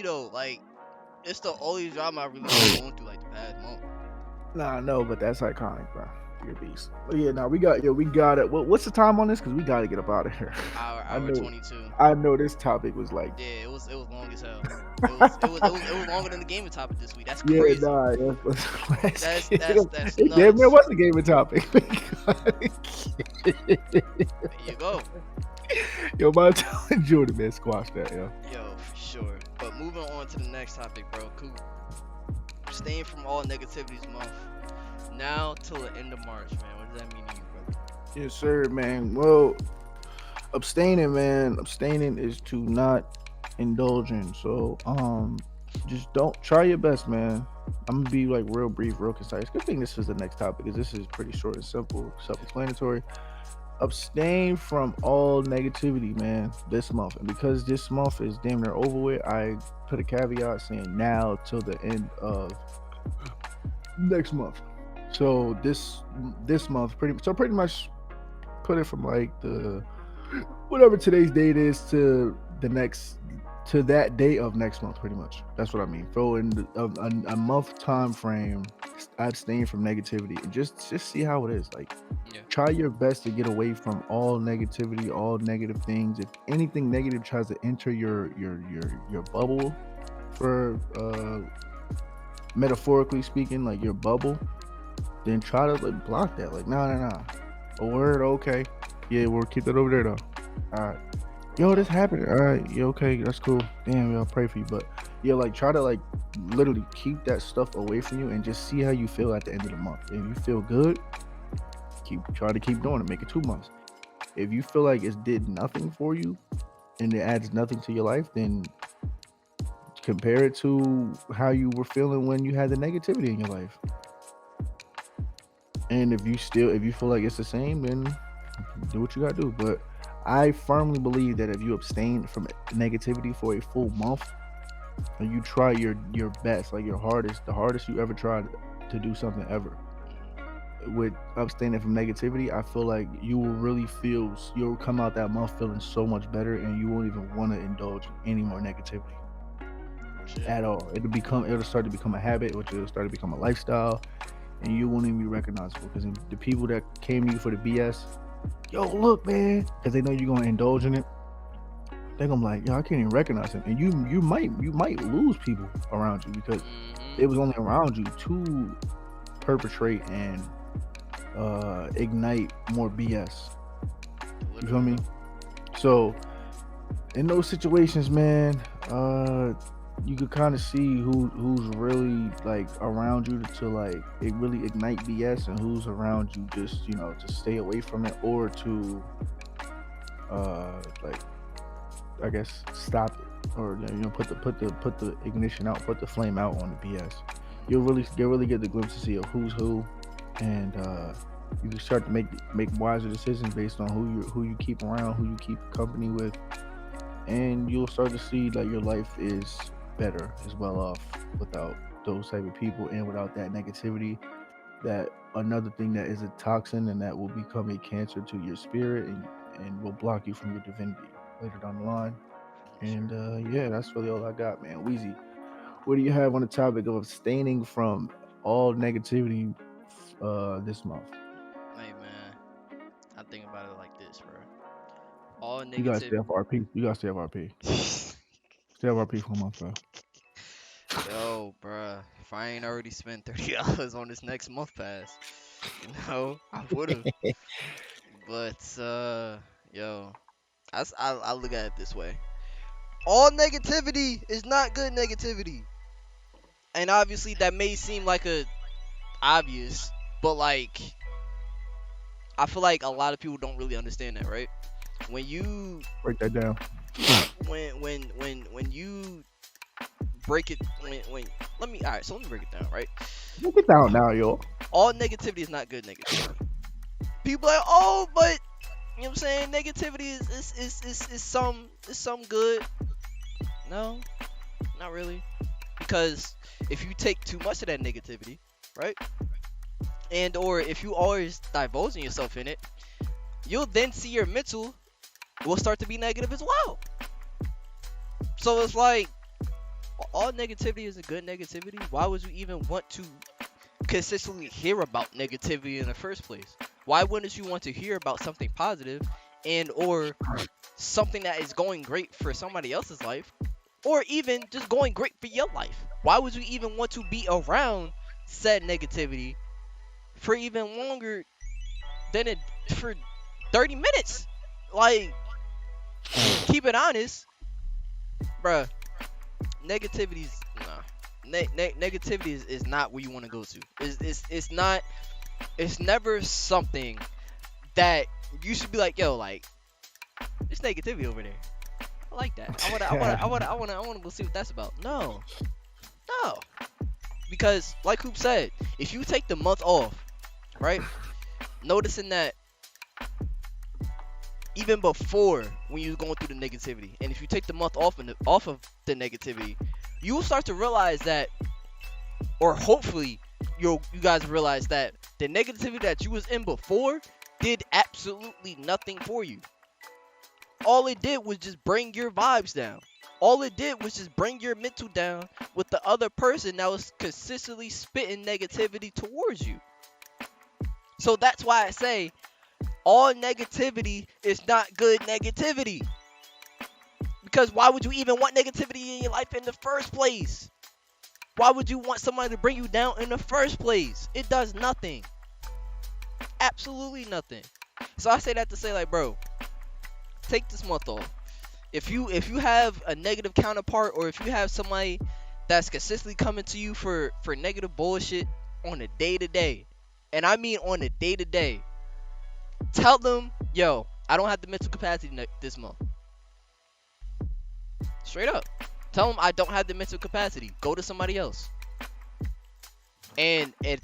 Though, like, it's the only drama I really been going through like the past month. Nah, no, but that's iconic, bro. You're a beast. But yeah, now we got it. What's the time on this? Because we gotta get up out of here. Hour 22. I know this topic was like. Yeah, it was long as hell. It was longer than the gaming topic this week. That's crazy. Yeah, nah, That's it damn near nuts. was a gaming topic. There you go. Yo, my telling Jordan, man, squash that, yo. Yo, for sure. But moving on to the next topic, bro. Coop. Staying from all negativities month. Now till the end of March, man. What does that mean to you, brother? Yes, sir, man. Well, abstaining, man. Abstaining is to not indulge in. So, just don't try your best, man. I'm gonna be like real brief, real concise. Good thing this is the next topic because this is pretty short and simple, self-explanatory. Abstain from all negativity, man, this month. And because this month is damn near over with, I put a caveat saying now till the end of next month. So this month pretty much put it from like the whatever today's date is to the next to that day of next month, pretty much. That's what I mean. Throw in a month time frame, abstain from negativity, and just see how it is. Like, try your best to get away from all negativity, all negative things. If anything negative tries to enter your bubble, for metaphorically speaking, like your bubble, then try to like block that. Like, nah. A word, okay. Yeah, we'll keep that over there though. All right. Yo, this happened. All right, yeah, okay, that's cool. Damn, I'll pray for you. But yeah, like try to like literally keep that stuff away from you and just see how you feel at the end of the month. If you feel good, try to keep doing it. Make it 2 months. If you feel like it did nothing for you and it adds nothing to your life, then compare it to how you were feeling when you had the negativity in your life. And if you feel like it's the same, then do what you gotta do. But I firmly believe that if you abstain from negativity for a full month and you try your best, like the hardest you ever tried to do something ever, with abstaining from negativity, I feel like you'll come out that month feeling so much better, and you won't even want to indulge in any more negativity at all. It'll start to become a habit, which will start to become a lifestyle, and you won't even be recognizable because the people that came to you for the BS, yo, look, man, because they know you're gonna indulge in it. They're gonna be like, yo, I can't even recognize him, and you might lose people around you because it was only around you to perpetrate and ignite more BS. You feel me? So in those situations, man, you could kind of see who's really like around you to like it really ignite BS and who's around you just to stay away from it or to like I guess stop it or put the ignition out, put the flame out on the BS. You'll really get the glimpse to see of who's who, and you can start to make wiser decisions based on who you keep around, who you keep company with, and you'll start to see that your life is better, is well off without those type of people and without that negativity. That another thing that is a toxin and that will become a cancer to your spirit and will block you from your divinity later down the line. And yeah, that's really all I got, man. Weezy, what do you have on the topic of abstaining from all negativity this month? Hey man, I think about it like this, bro. All You guys negative. stay FRP. You guys stay FRP. Stay FRP for a month, bro. Yo, bruh, if I ain't already spent $30 on this next month pass, I would've. But yo, I look at it this way. All negativity is not good negativity. And obviously that may seem like a obvious, but like I feel like a lot of people don't really understand that, right? When you Break that down. when you break it when let me break it down, right? Break it down now, yo. All negativity is not good negativity. People are like, oh, but you know what I'm saying, negativity is some good. No, not really. Because if you take too much of that negativity, right? And or if you always divulging yourself in it, you'll then see your mental will start to be negative as well. So it's like all negativity is a good negativity. Why would you even want to consistently hear about negativity in the first place? Why wouldn't you want to hear about something positive and or something that is going great for somebody else's life, or even just going great for your life? Why would you even want to be around said negativity for even longer than for 30 minutes? Like, keep it honest, bruh. Negativity is negativity is not where you want to go to. It's not. It's never something that you should be like, yo, like, there's negativity over there. I like that. I wanna go see what that's about. No, because like Coop said, if you take the month off, right, noticing that even before when you was going through the negativity, and if you take the month off of the negativity, you will start to realize that, or hopefully you guys realize that the negativity that you was in before did absolutely nothing for you. All it did was just bring your vibes down. All it did was just bring your mental down with the other person that was consistently spitting negativity towards you. So that's why I say all negativity is not good negativity. Because why would you even want negativity in your life in the first place? Why would you want somebody to bring you down in the first place? It does nothing. Absolutely nothing. So I say that to say, like, bro, take this month off. If you have a negative counterpart, or if you have somebody that's consistently coming to you for negative bullshit on a day-to-day, and I mean on a day-to-day, tell them, yo, I don't have the mental capacity this month. Straight up. Tell them I don't have the mental capacity. Go to somebody else. And if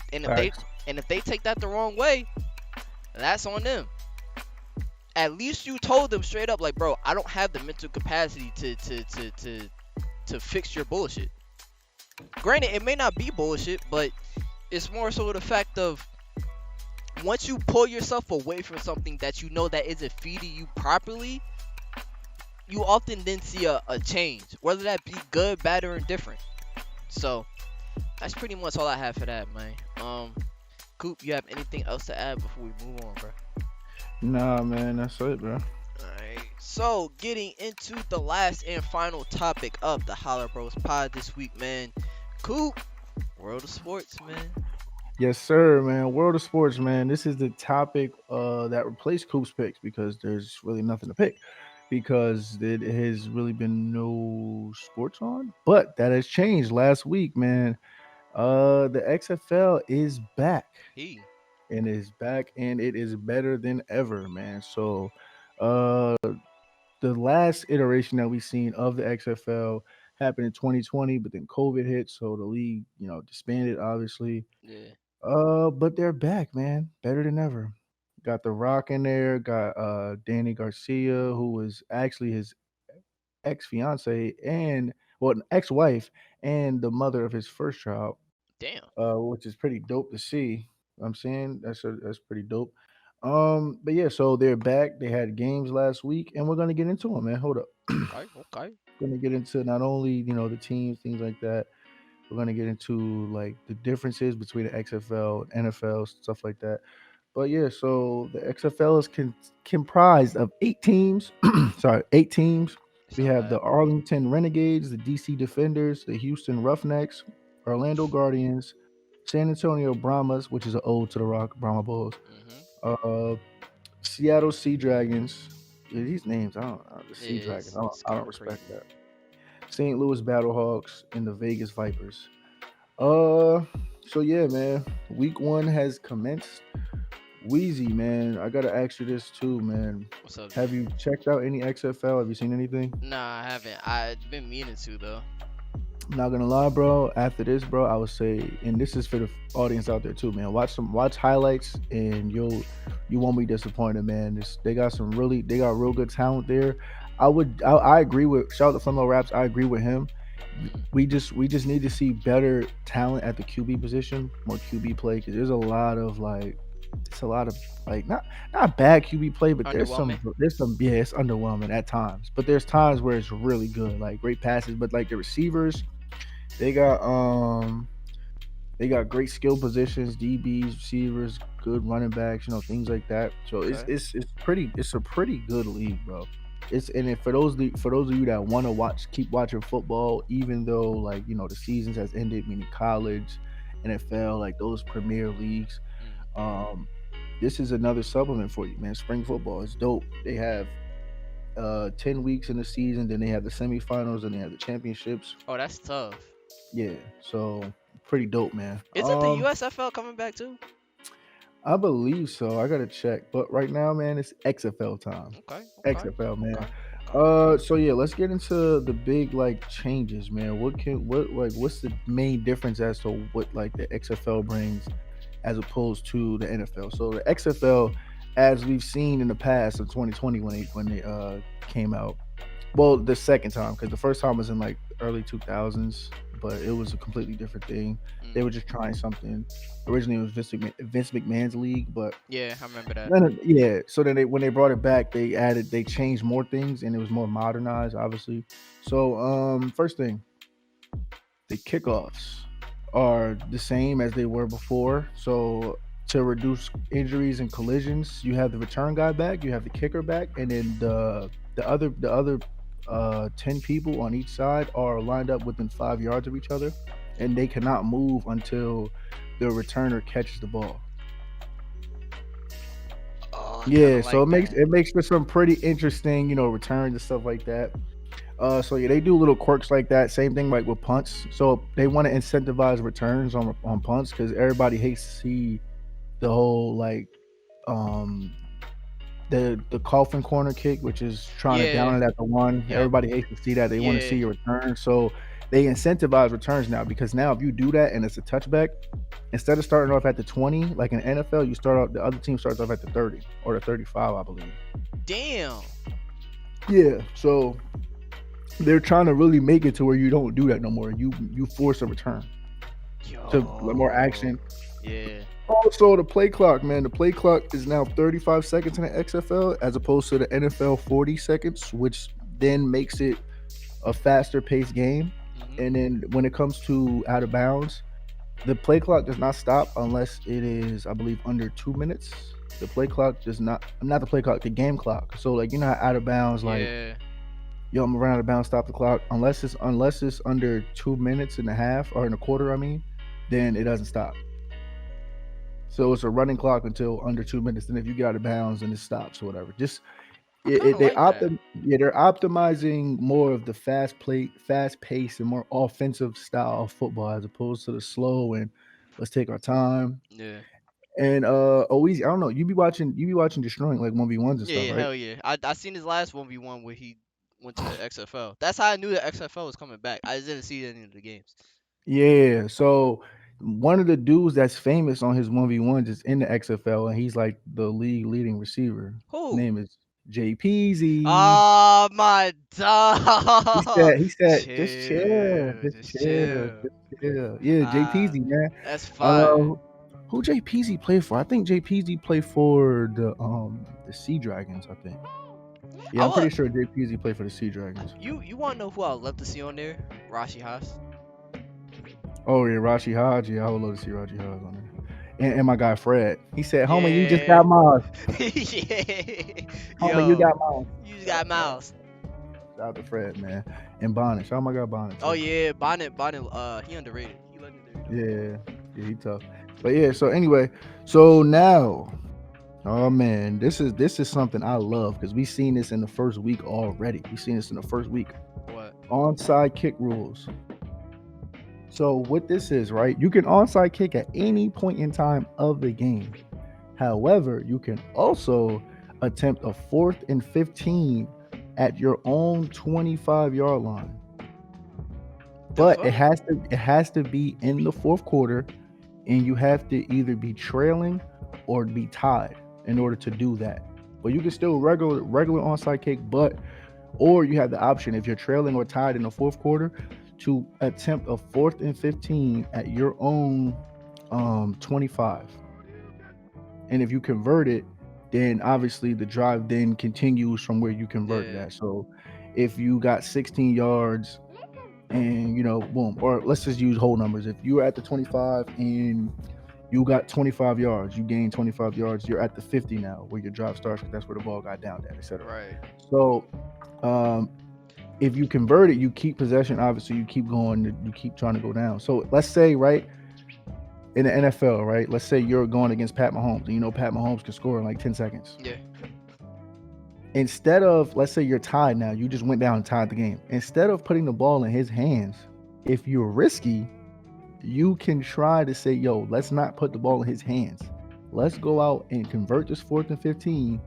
they take that the wrong way, that's on them. At least you told them straight up, like, bro, I don't have the mental capacity to fix your bullshit. Granted, it may not be bullshit, but it's more so the fact of, once you pull yourself away from something that you know that isn't feeding you properly, you often then see a change, whether that be good, bad, or indifferent. So that's pretty much all I have for that, man. Coop, you have anything else to add before we move on, bro? Nah, man, that's it, bro. Alright, so getting into the last and final topic of the HoloBros pod this week, man. Coop, world of sports, man. Yes, sir, man. World of sports, man. This is the topic that replaced Coop's picks because there's really nothing to pick because it has really been no sports on. But that has changed last week, man. The XFL is back He, and is back and it is better than ever, man. So, uh, the last iteration that we've seen of the XFL happened in 2020, but then COVID hit, so the league, disbanded, obviously. yeah, But they're back, man. Better than ever. Got The Rock in there. Got Danny Garcia, who was actually his ex fiance and well, an ex wife and the mother of his first child. damn. Which is pretty dope to see. I'm saying that's pretty dope. But yeah, so they're back. They had games last week, and we're gonna get into them, man. Hold up, Okay, okay. gonna get into not only the teams, things like that. We're gonna get into like the differences between the XFL and NFL, stuff like that. But yeah, so the XFL is comprised of 8 teams. Sorry, 8 teams. It's We not have bad. the Arlington Renegades, the DC Defenders, the Houston Roughnecks, Orlando Guardians, San Antonio Brahmas, which is an ode to the Rock Brahma Bulls, Mm-hmm. uh, Seattle Sea Dragons. Yeah, these names, the Yeah, Sea Dragons, it's I kind don't of respect crazy. that. St. Louis Battlehawks and the Vegas Vipers. Uh, so yeah, man. Week 1 has commenced. Wheezy, man. I gotta ask you this too, man. What's up, Have G? you checked out any XFL? Have you seen anything? Nah, I haven't. I've been meaning to though. I'm not gonna lie, bro. After this, bro, I would say, and this is for the audience out there too, man. Watch highlights, and you won't be disappointed, man. They got real good talent there. I agree with shout out to Flamo Raps. I agree with him. Mm, We just need to see better talent at the QB position, more QB play, because there's a lot of like it's a lot of like not bad QB play, but underwhelming. there's some yeah, it's underwhelming at times. But there's times where it's really good, like great passes. But like the receivers, they got um they got great skill positions, DBs, receivers, good running backs, things like that. So Okay. it's a pretty good league, bro. For those of you that want to keep watching football, even though like the seasons has ended, meaning college, NFL, like those premier leagues, Mm. um, this is another supplement for you, man. Spring football is dope. They have 10 weeks in the season, then they have the semifinals, and they have the championships. Oh, that's tough. Yeah, so pretty dope, man. Isn't the USFL coming back too? I believe so. I gotta check, but right now, man, it's XFL time. Okay, okay, XFL, man. okay, okay. So yeah, let's get into the big like changes, man. What's the main difference as to what like the XFL brings as opposed to the NFL? So the XFL, as we've seen in the past of 2020 when they came out, well, the second time, because the first time was in like early 2000s, but it was a completely different thing. They Mm. were just trying something. Originally, it was Vince McMahon's league, but Yeah, I remember that. yeah. So then when they brought it back, they changed more things, and it was more modernized, obviously. So first thing, the kickoffs are the same as they were before. So to reduce injuries and collisions, you have the return guy back, you have the kicker back, and then the other 10 people on each side are lined up within 5 yards of each other, and they cannot move until the returner catches the ball. Oh, I kind Yeah, of so like that. it makes for some pretty interesting, returns and stuff like that. So yeah, they do little quirks like that. Same thing like with punts. So they want to incentivize returns on punts because everybody hates to see the whole like um the coffin corner kick, which is trying to Yeah. down it at the one. Yep. Everybody hates to see that. They want to Yeah. see a return. So they incentivize returns now because now if you do that and it's a touchback, instead of starting off at the 20, like in NFL, you start off the other team starts off at the 30 or the 35, I believe. Damn. Yeah. So they're trying to really make it to where you don't do that no more. You force a return to more Yo. action. Yeah. Also, the play clock, man. The play clock is now 35 seconds in the XFL as opposed to the NFL 40 seconds, which then makes it a faster paced game. Mhm. And then when it comes to out of bounds, The play clock does not stop unless it is, I believe, under 2 minutes. The play clock does not the play clock, the game clock. So like you know how out of bounds, like Yeah. yo, I'm gonna run out of bounds, stop the clock. Unless it's under 2 minutes and a half or in a quarter, I mean, then it doesn't stop. So it's a running clock until under 2 minutes. Then if you get out of bounds, then it stops or whatever. Just I kind of like that. they're optimizing more of the fast pace, and more offensive style of football as opposed to the slow and let's take our time. Yeah. And always, I don't know. You be watching destroying like 1v1s and Yeah, stuff, yeah, right? hell yeah. I seen his last 1v1 where he went to the XFL. That's how I knew the XFL was coming back. I just didn't see any of the games. Yeah. So one of the dudes that's famous on his 1v1s is in the XFL, and he's like the league leading receiver. His Who? name is Jay Peasy. Oh my dog. Just chill, Chill. just Just chill, chill. just chill. Yeah, Nah, JPZ, man. that's fire. Uh, who JPZ play for? I think JPZ play for the Sea Dragons. I think. Yeah, I I'm pretty would. sure JPZ play for the Sea Dragons. You want to know who I would love to see on there? Rashi Haas. Oh yeah, Rashi Hodge. Yeah, I would love to see Rashi Hodge on there. And my guy Fred. He said, "Homie, you just Yeah. got Miles. Yeah. Homie, you Yo, got Miles." you just got Mouse. Shout out to Fred, man. And Bonnet. Shout out my guy Bonnet Oh too. yeah, Bonnet. He underrated. He legendary though. Yeah, yeah, he tough. But yeah, so anyway, so now, oh man, this is something I love because we seen this in the first week already. We seen this in the first week. What? Onside kick rules. So what this is, right? You can onside kick at any point in time of the game. However, you can also attempt a 4th and 15 at your own 25-yard line. The But it fuck? has to it has to be in the fourth quarter, and you have to either be trailing or be tied in order to do that. But you can still regular onside kick, but or you have the option if you're trailing or tied in the fourth quarter to attempt a 4th and 15 at your own 25. And if you convert it, then obviously the drive then continues from where you converted Yeah. at. So if you got 16 yards and boom, or let's just use whole numbers. If you're at the 25 and you got 25 yards, you gain 25 yards, you're at the 50 now where your drive starts because that's where the ball got down at, etc. Right. So um if you convert it, you keep possession. Obviously, you keep going, you keep trying to go down. So let's say, right, in the NFL, right, let's say you're going against Pat Mahomes, and you know Pat Mahomes can score in like 10 seconds. Yeah. Instead of, let's say you're tied now, you just went down and tied the game. Instead of putting the ball in his hands, if you're risky, you can try to say, yo, let's not put the ball in his hands. Let's go out and convert this 4th and 15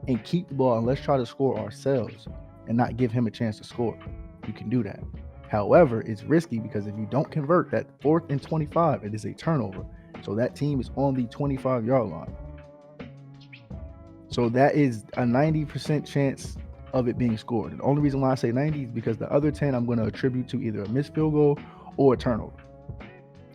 and keep the ball, and let's try to score ourselves and not give him a chance to score. You can do that. However, it's risky because if you don't convert that 4th and 25, it is a turnover. So that team is on the 25-yard line. So that is a 90% chance of it being scored. The only reason why I say 90 is because the other 10 I'm going to attribute to either a missed field goal or a turnover.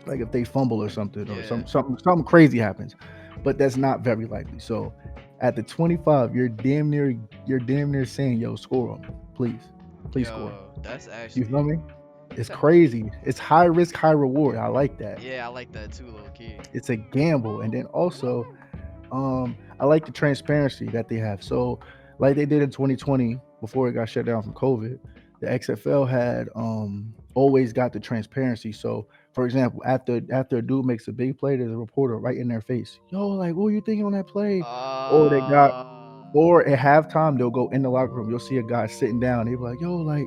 Like if they fumble or something, or Yeah. something crazy happens, but that's not very likely. So at the 25, you're damn near saying, "Yo, score on me, please score." Yo, that's You feel actually. me? It's that- crazy. It's high risk, high reward. I like that. Yeah, I like that too, little kid. It's a gamble, and then also, I like the transparency that they have. So, like they did in 2020 before it got shut down from COVID, the XFL had always got the transparency. So, for example, after a dude makes a big play, there's a reporter right in their face. Yo, like, what were you thinking on that play? Or they got, Uh. or at halftime they'll go in the locker room. You'll see a guy sitting down. They'll be like, yo, like,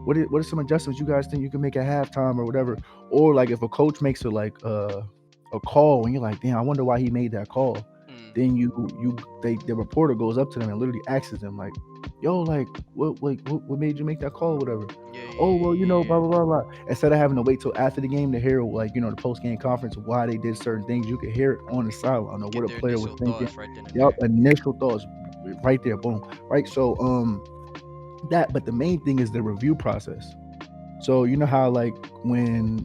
what are some adjustments you guys think you can make at halftime or whatever? Or like if a coach makes a call and you're like, damn, I wonder why he made that call. Hmm. Then the reporter goes up to them and literally asks them like, yo, like what made you make that call or whatever? Yeah, Oh yeah, well, yeah, blah yeah. blah blah blah. Instead of having to wait till after the game to hear like the post game conference of why they did certain things, you could hear it on the sideline or what Get a their player was initial thinking. thoughts right then and Yup, there. initial thoughts right there, boom. Right. So but the main thing is the review process. So you know how like when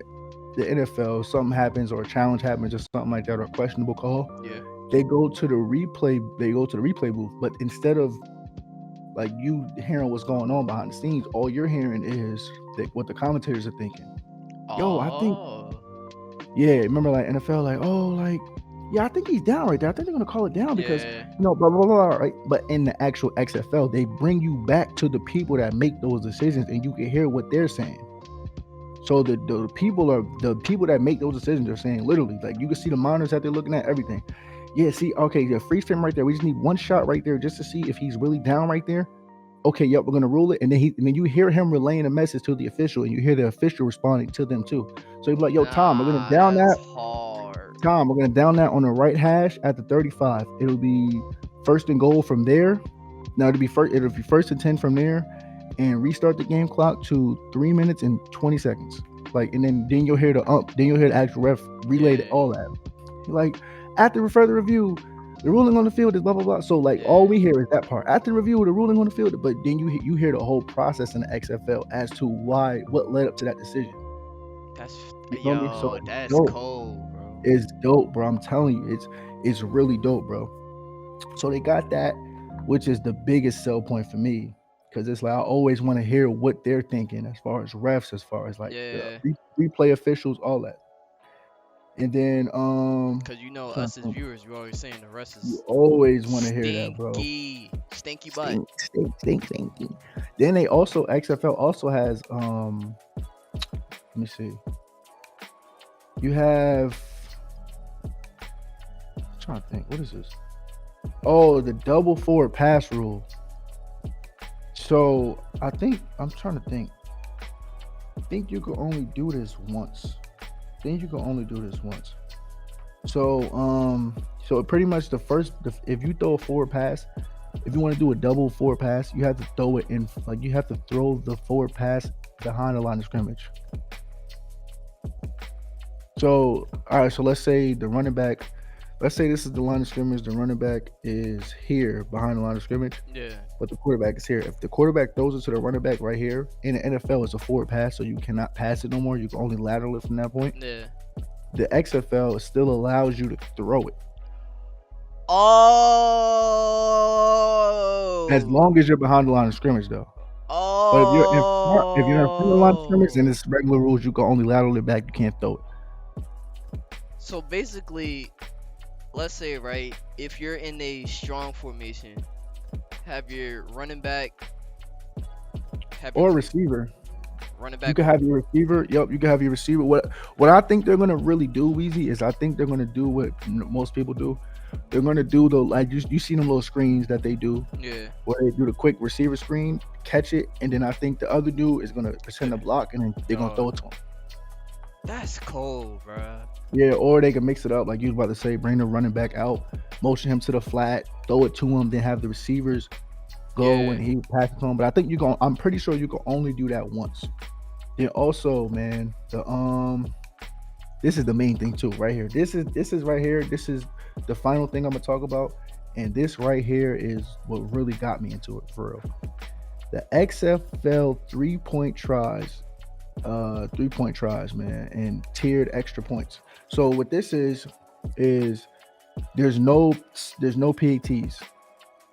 the NFL something happens or a challenge happens or something like that or a questionable call, Yeah. they go to the replay booth, but instead of like you hearing what's going on behind the scenes, all you're hearing is that what the commentators are thinking. Yo, I think Oh. Yeah, remember like NFL, like, oh, like, yeah, I think he's down right there. I think they're gonna call it down because Yeah. blah blah blah, right? But in the actual XFL, they bring you back to the people that make those decisions, and you can hear what they're saying. So the people that make those decisions are saying literally, like, you can see the monitors that they're looking at, everything. Yeah, see, okay, the freeze frame right there. We just need one shot right there just to see if he's really down right there. Okay, yep, we're gonna rule it, and then you hear him relaying a message to the official, and you hear the official responding to them too. So you're like, yo, Tom, we're gonna Nah, down that's that. hard. Tom, we're gonna down that on the right hash at the 35. It'll be first and goal from there. Now it'll be first and 10 from there, and restart the game clock to 3 minutes and 20 seconds. Like, and then you'll hear then you'll hear the actual ref relay Yeah. all that. Like, after further review, the ruling on the field is blah blah blah. So like all Yeah. we hear is that part. After review, the ruling on the field, but then you hear the whole process in the XFL as to what led up to that decision. That's You feel me? So yo, it's that's dope. cold, bro. It's dope, bro. I'm telling you, it's really dope, bro. So they got that, which is the biggest sell point for me, because it's like I always want to hear what they're thinking as far as refs, as far as like the Yeah. replay officials, all that. And then Cause you know trying us as to viewers, you always saying the rest you is always want to hear that, bro. stinky butt. Stink. Then they also XFL also has let me see. You have I'm trying to think, what is this? Oh, the double forward pass rule. So I think I'm trying to think. I think you can only do this once. I think you can only do this once. So pretty much if you throw a forward pass, if you want to do a double forward pass, you have to throw it in, like, you have to throw the forward pass behind the line of scrimmage. So all right, so let's say the running back, let's say this is the line of scrimmage, the running back is here behind the line of scrimmage, Yeah. but the quarterback is here. If the quarterback throws it to the running back right here, in the NFL it's a forward pass, so you cannot pass it no more. You can only lateral it from that point. Yeah. The XFL still allows you to throw it as Oh. long as you're behind the line of scrimmage, though. But if you're in front of the line of scrimmage, then Oh. it's regular rules. You can only lateral it back. You can't throw it. So basically, let's say right, if you're in a strong formation, have your running back, have your Or receiver. running You back. can have your receiver. Yep, you can have your receiver. What I think they're gonna really do, Weezy, is I think they're gonna do what most people do. They're gonna do the, like, you see them little screens that they do, Yeah. where they do the quick receiver screen, catch it, and then I think the other dude is gonna send a block, and then they're gonna throw it to him. That's cold, bro. Yeah, or they can mix it up, like you was about to say, bring the running back out, motion him to the flat, throw it to him, then have the receivers go Yeah. and he passes to him. But I think I'm pretty sure you can only do that once. Then also, man, this is the main thing too, right here. This is right here. This is the final thing I'm gonna talk about, and this right here is what really got me into it for real. The XFL 3-point tries, man, and tiered extra points. So what this is there's no PATs,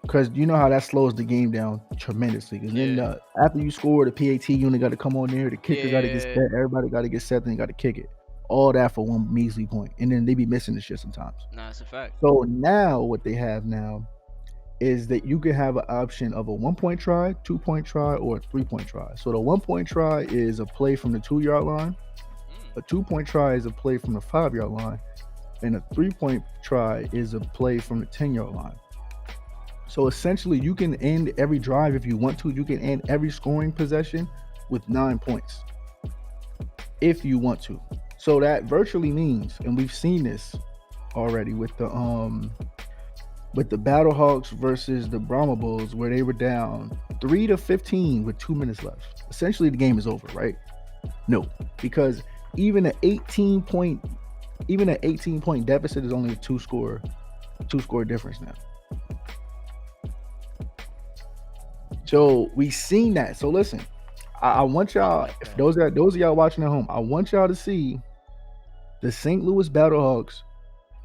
because you know how that slows the game down tremendously. Because then Yeah. after you score, the PAT unit got to come on there, the kicker got to get Yeah. set, everybody got to get set, then you got to kick it. All that for one measly point, and then they be missing the shit sometimes. Nah, it's a fact. So now what they have now is that you can have an option of a 1-point try, 2-point try, or a 3-point try. So the 1-point try is a play from the 2-yard line. A 2-point try is a play from the 5-yard line, and a 3-point try is a play from the 10-yard line. So essentially, you can end every drive if you want to. You can end every scoring possession with 9 points if you want to. So that virtually means, and we've seen this already with the Battlehawks versus the Brahma Bulls, where they were down 3-15 with 2 minutes left. Essentially, the game is over, right? No, because even an 18 point deficit is only a two score difference now. So we seen that. So listen, I want y'all, if those of y'all watching at home, I want y'all to see the St. Louis Battlehawks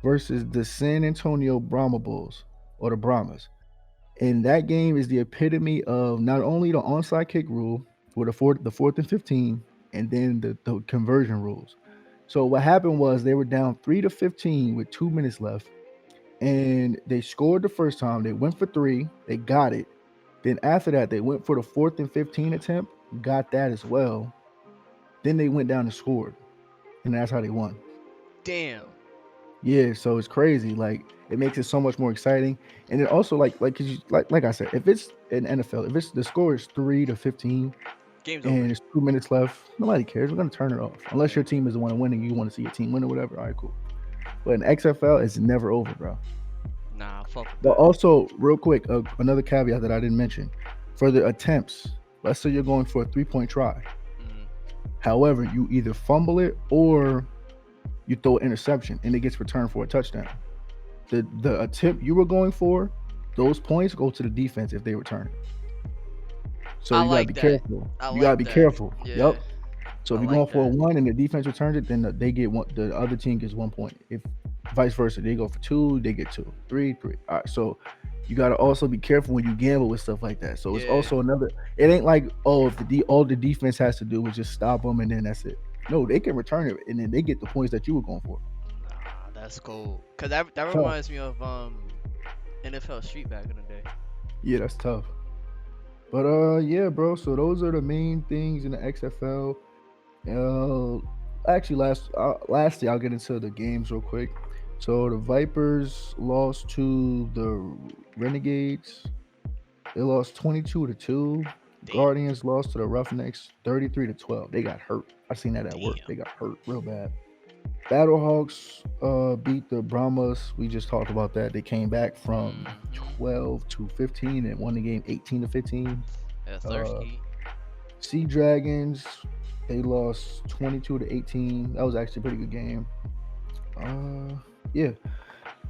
versus the San Antonio Brahma Bulls, or the Brahmas. And that game is the epitome of not only the onside kick rule, with the fourth and 15, and then the conversion rules. So what happened was they were down 3-15 with 2 minutes left, and they scored the first time. They went for three, they got it. Then after that, they went for the 4th and 15 attempt, got that as well. Then they went down and scored, and that's how they won. Damn. Yeah, so it's crazy. Like it makes it so much more exciting, and it also cause you, like I said, if it's in NFL, if it's the score is 3-15 Game's and over. there's 2 minutes left, nobody cares. We're gonna turn it off unless Yeah. your team is the one winning. You want to see your team win or whatever. All right, cool. But in XFL, it's never over, bro. Nah, fuck with But that. also, real quick, another caveat that I didn't mention for the attempts. Let's say you're going for a 3-point try. Mm. However, you either fumble it or you throw an interception and it gets returned for a touchdown. The attempt you were going for, those points go to the defense if they return it. So I you gotta like be that. careful. I You gotta like be that. careful. Yeah, Yep. So I if you're like going for a that. one and the defense returns it, then they get one. The other team gets 1 point. If vice versa, they go for two, they get two, three, three. All right. So you gotta also be careful when you gamble with stuff like that. So it's Yeah. also another. It ain't like, oh, if all the defense has to do is just stop them and then that's it. No, they can return it and then they get the points that you were going for. Nah, that's cool. Cause that Tough. reminds me of NFL Street back in the day. Yeah, that's tough. But yeah, bro. So those are the main things in the XFL. Actually, lastly, I'll get into the games real quick. So the Vipers lost to the Renegades. They lost 22-2. Damn. Guardians lost to the Roughnecks 33-12. They got hurt. I seen that at work. Damn. They got hurt real bad. Battlehawks beat the Brahmas. We just talked about that. They came back from Mm-hmm. 12-15 and won the game 18-15. That's Uh, thirsty. Sea Dragons, they lost 22-18. That was actually a pretty good game. Yeah.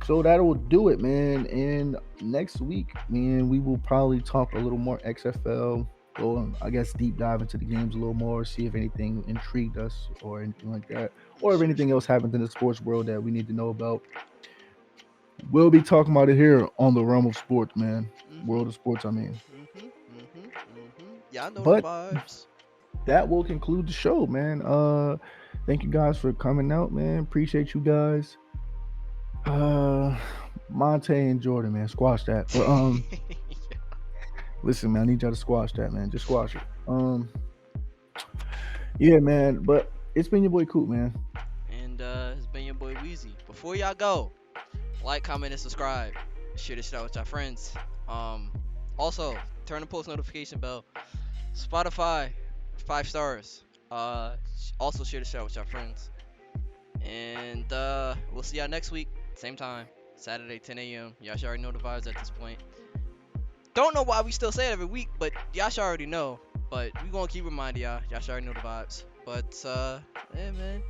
So that will do it, man. And next week, man, we will probably talk a little more XFL. Go, I guess, deep dive into the games a little more, see if anything intrigued us or anything like that, or if Sure, anything else sure. happened in the sports world that we need to know about. We'll be talking about it here on the realm of sports, man. Mm-hmm. World of sports, I mean. Mm-hmm. Mm-hmm. Mm-hmm. Yeah, I know the But vibes. that will conclude the show, man. Thank you guys for coming out, man. Appreciate you guys. Uh Monte and Jordan, man, squash that. But listen, man, I need y'all to squash that, man. Just squash it. Yeah, man. But it's been your boy Coop, man. And it's been your boy Weezy. Before y'all go, like, comment, and subscribe. Share this shit out with your friends. Um, Also, turn the post notification bell. Spotify, 5 stars. Also share the shit out with your friends. And we'll see y'all next week, same time, Saturday, 10 a.m. Y'all should already know the vibes at this point. Don't know why we still say it every week, but y'all should already know. But we gonna keep reminding y'all. Y'all should already know the vibes. But yeah, man.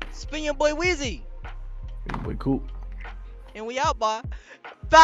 It's been your boy Weezy, Your boy Coop. and we out, boy. Bye.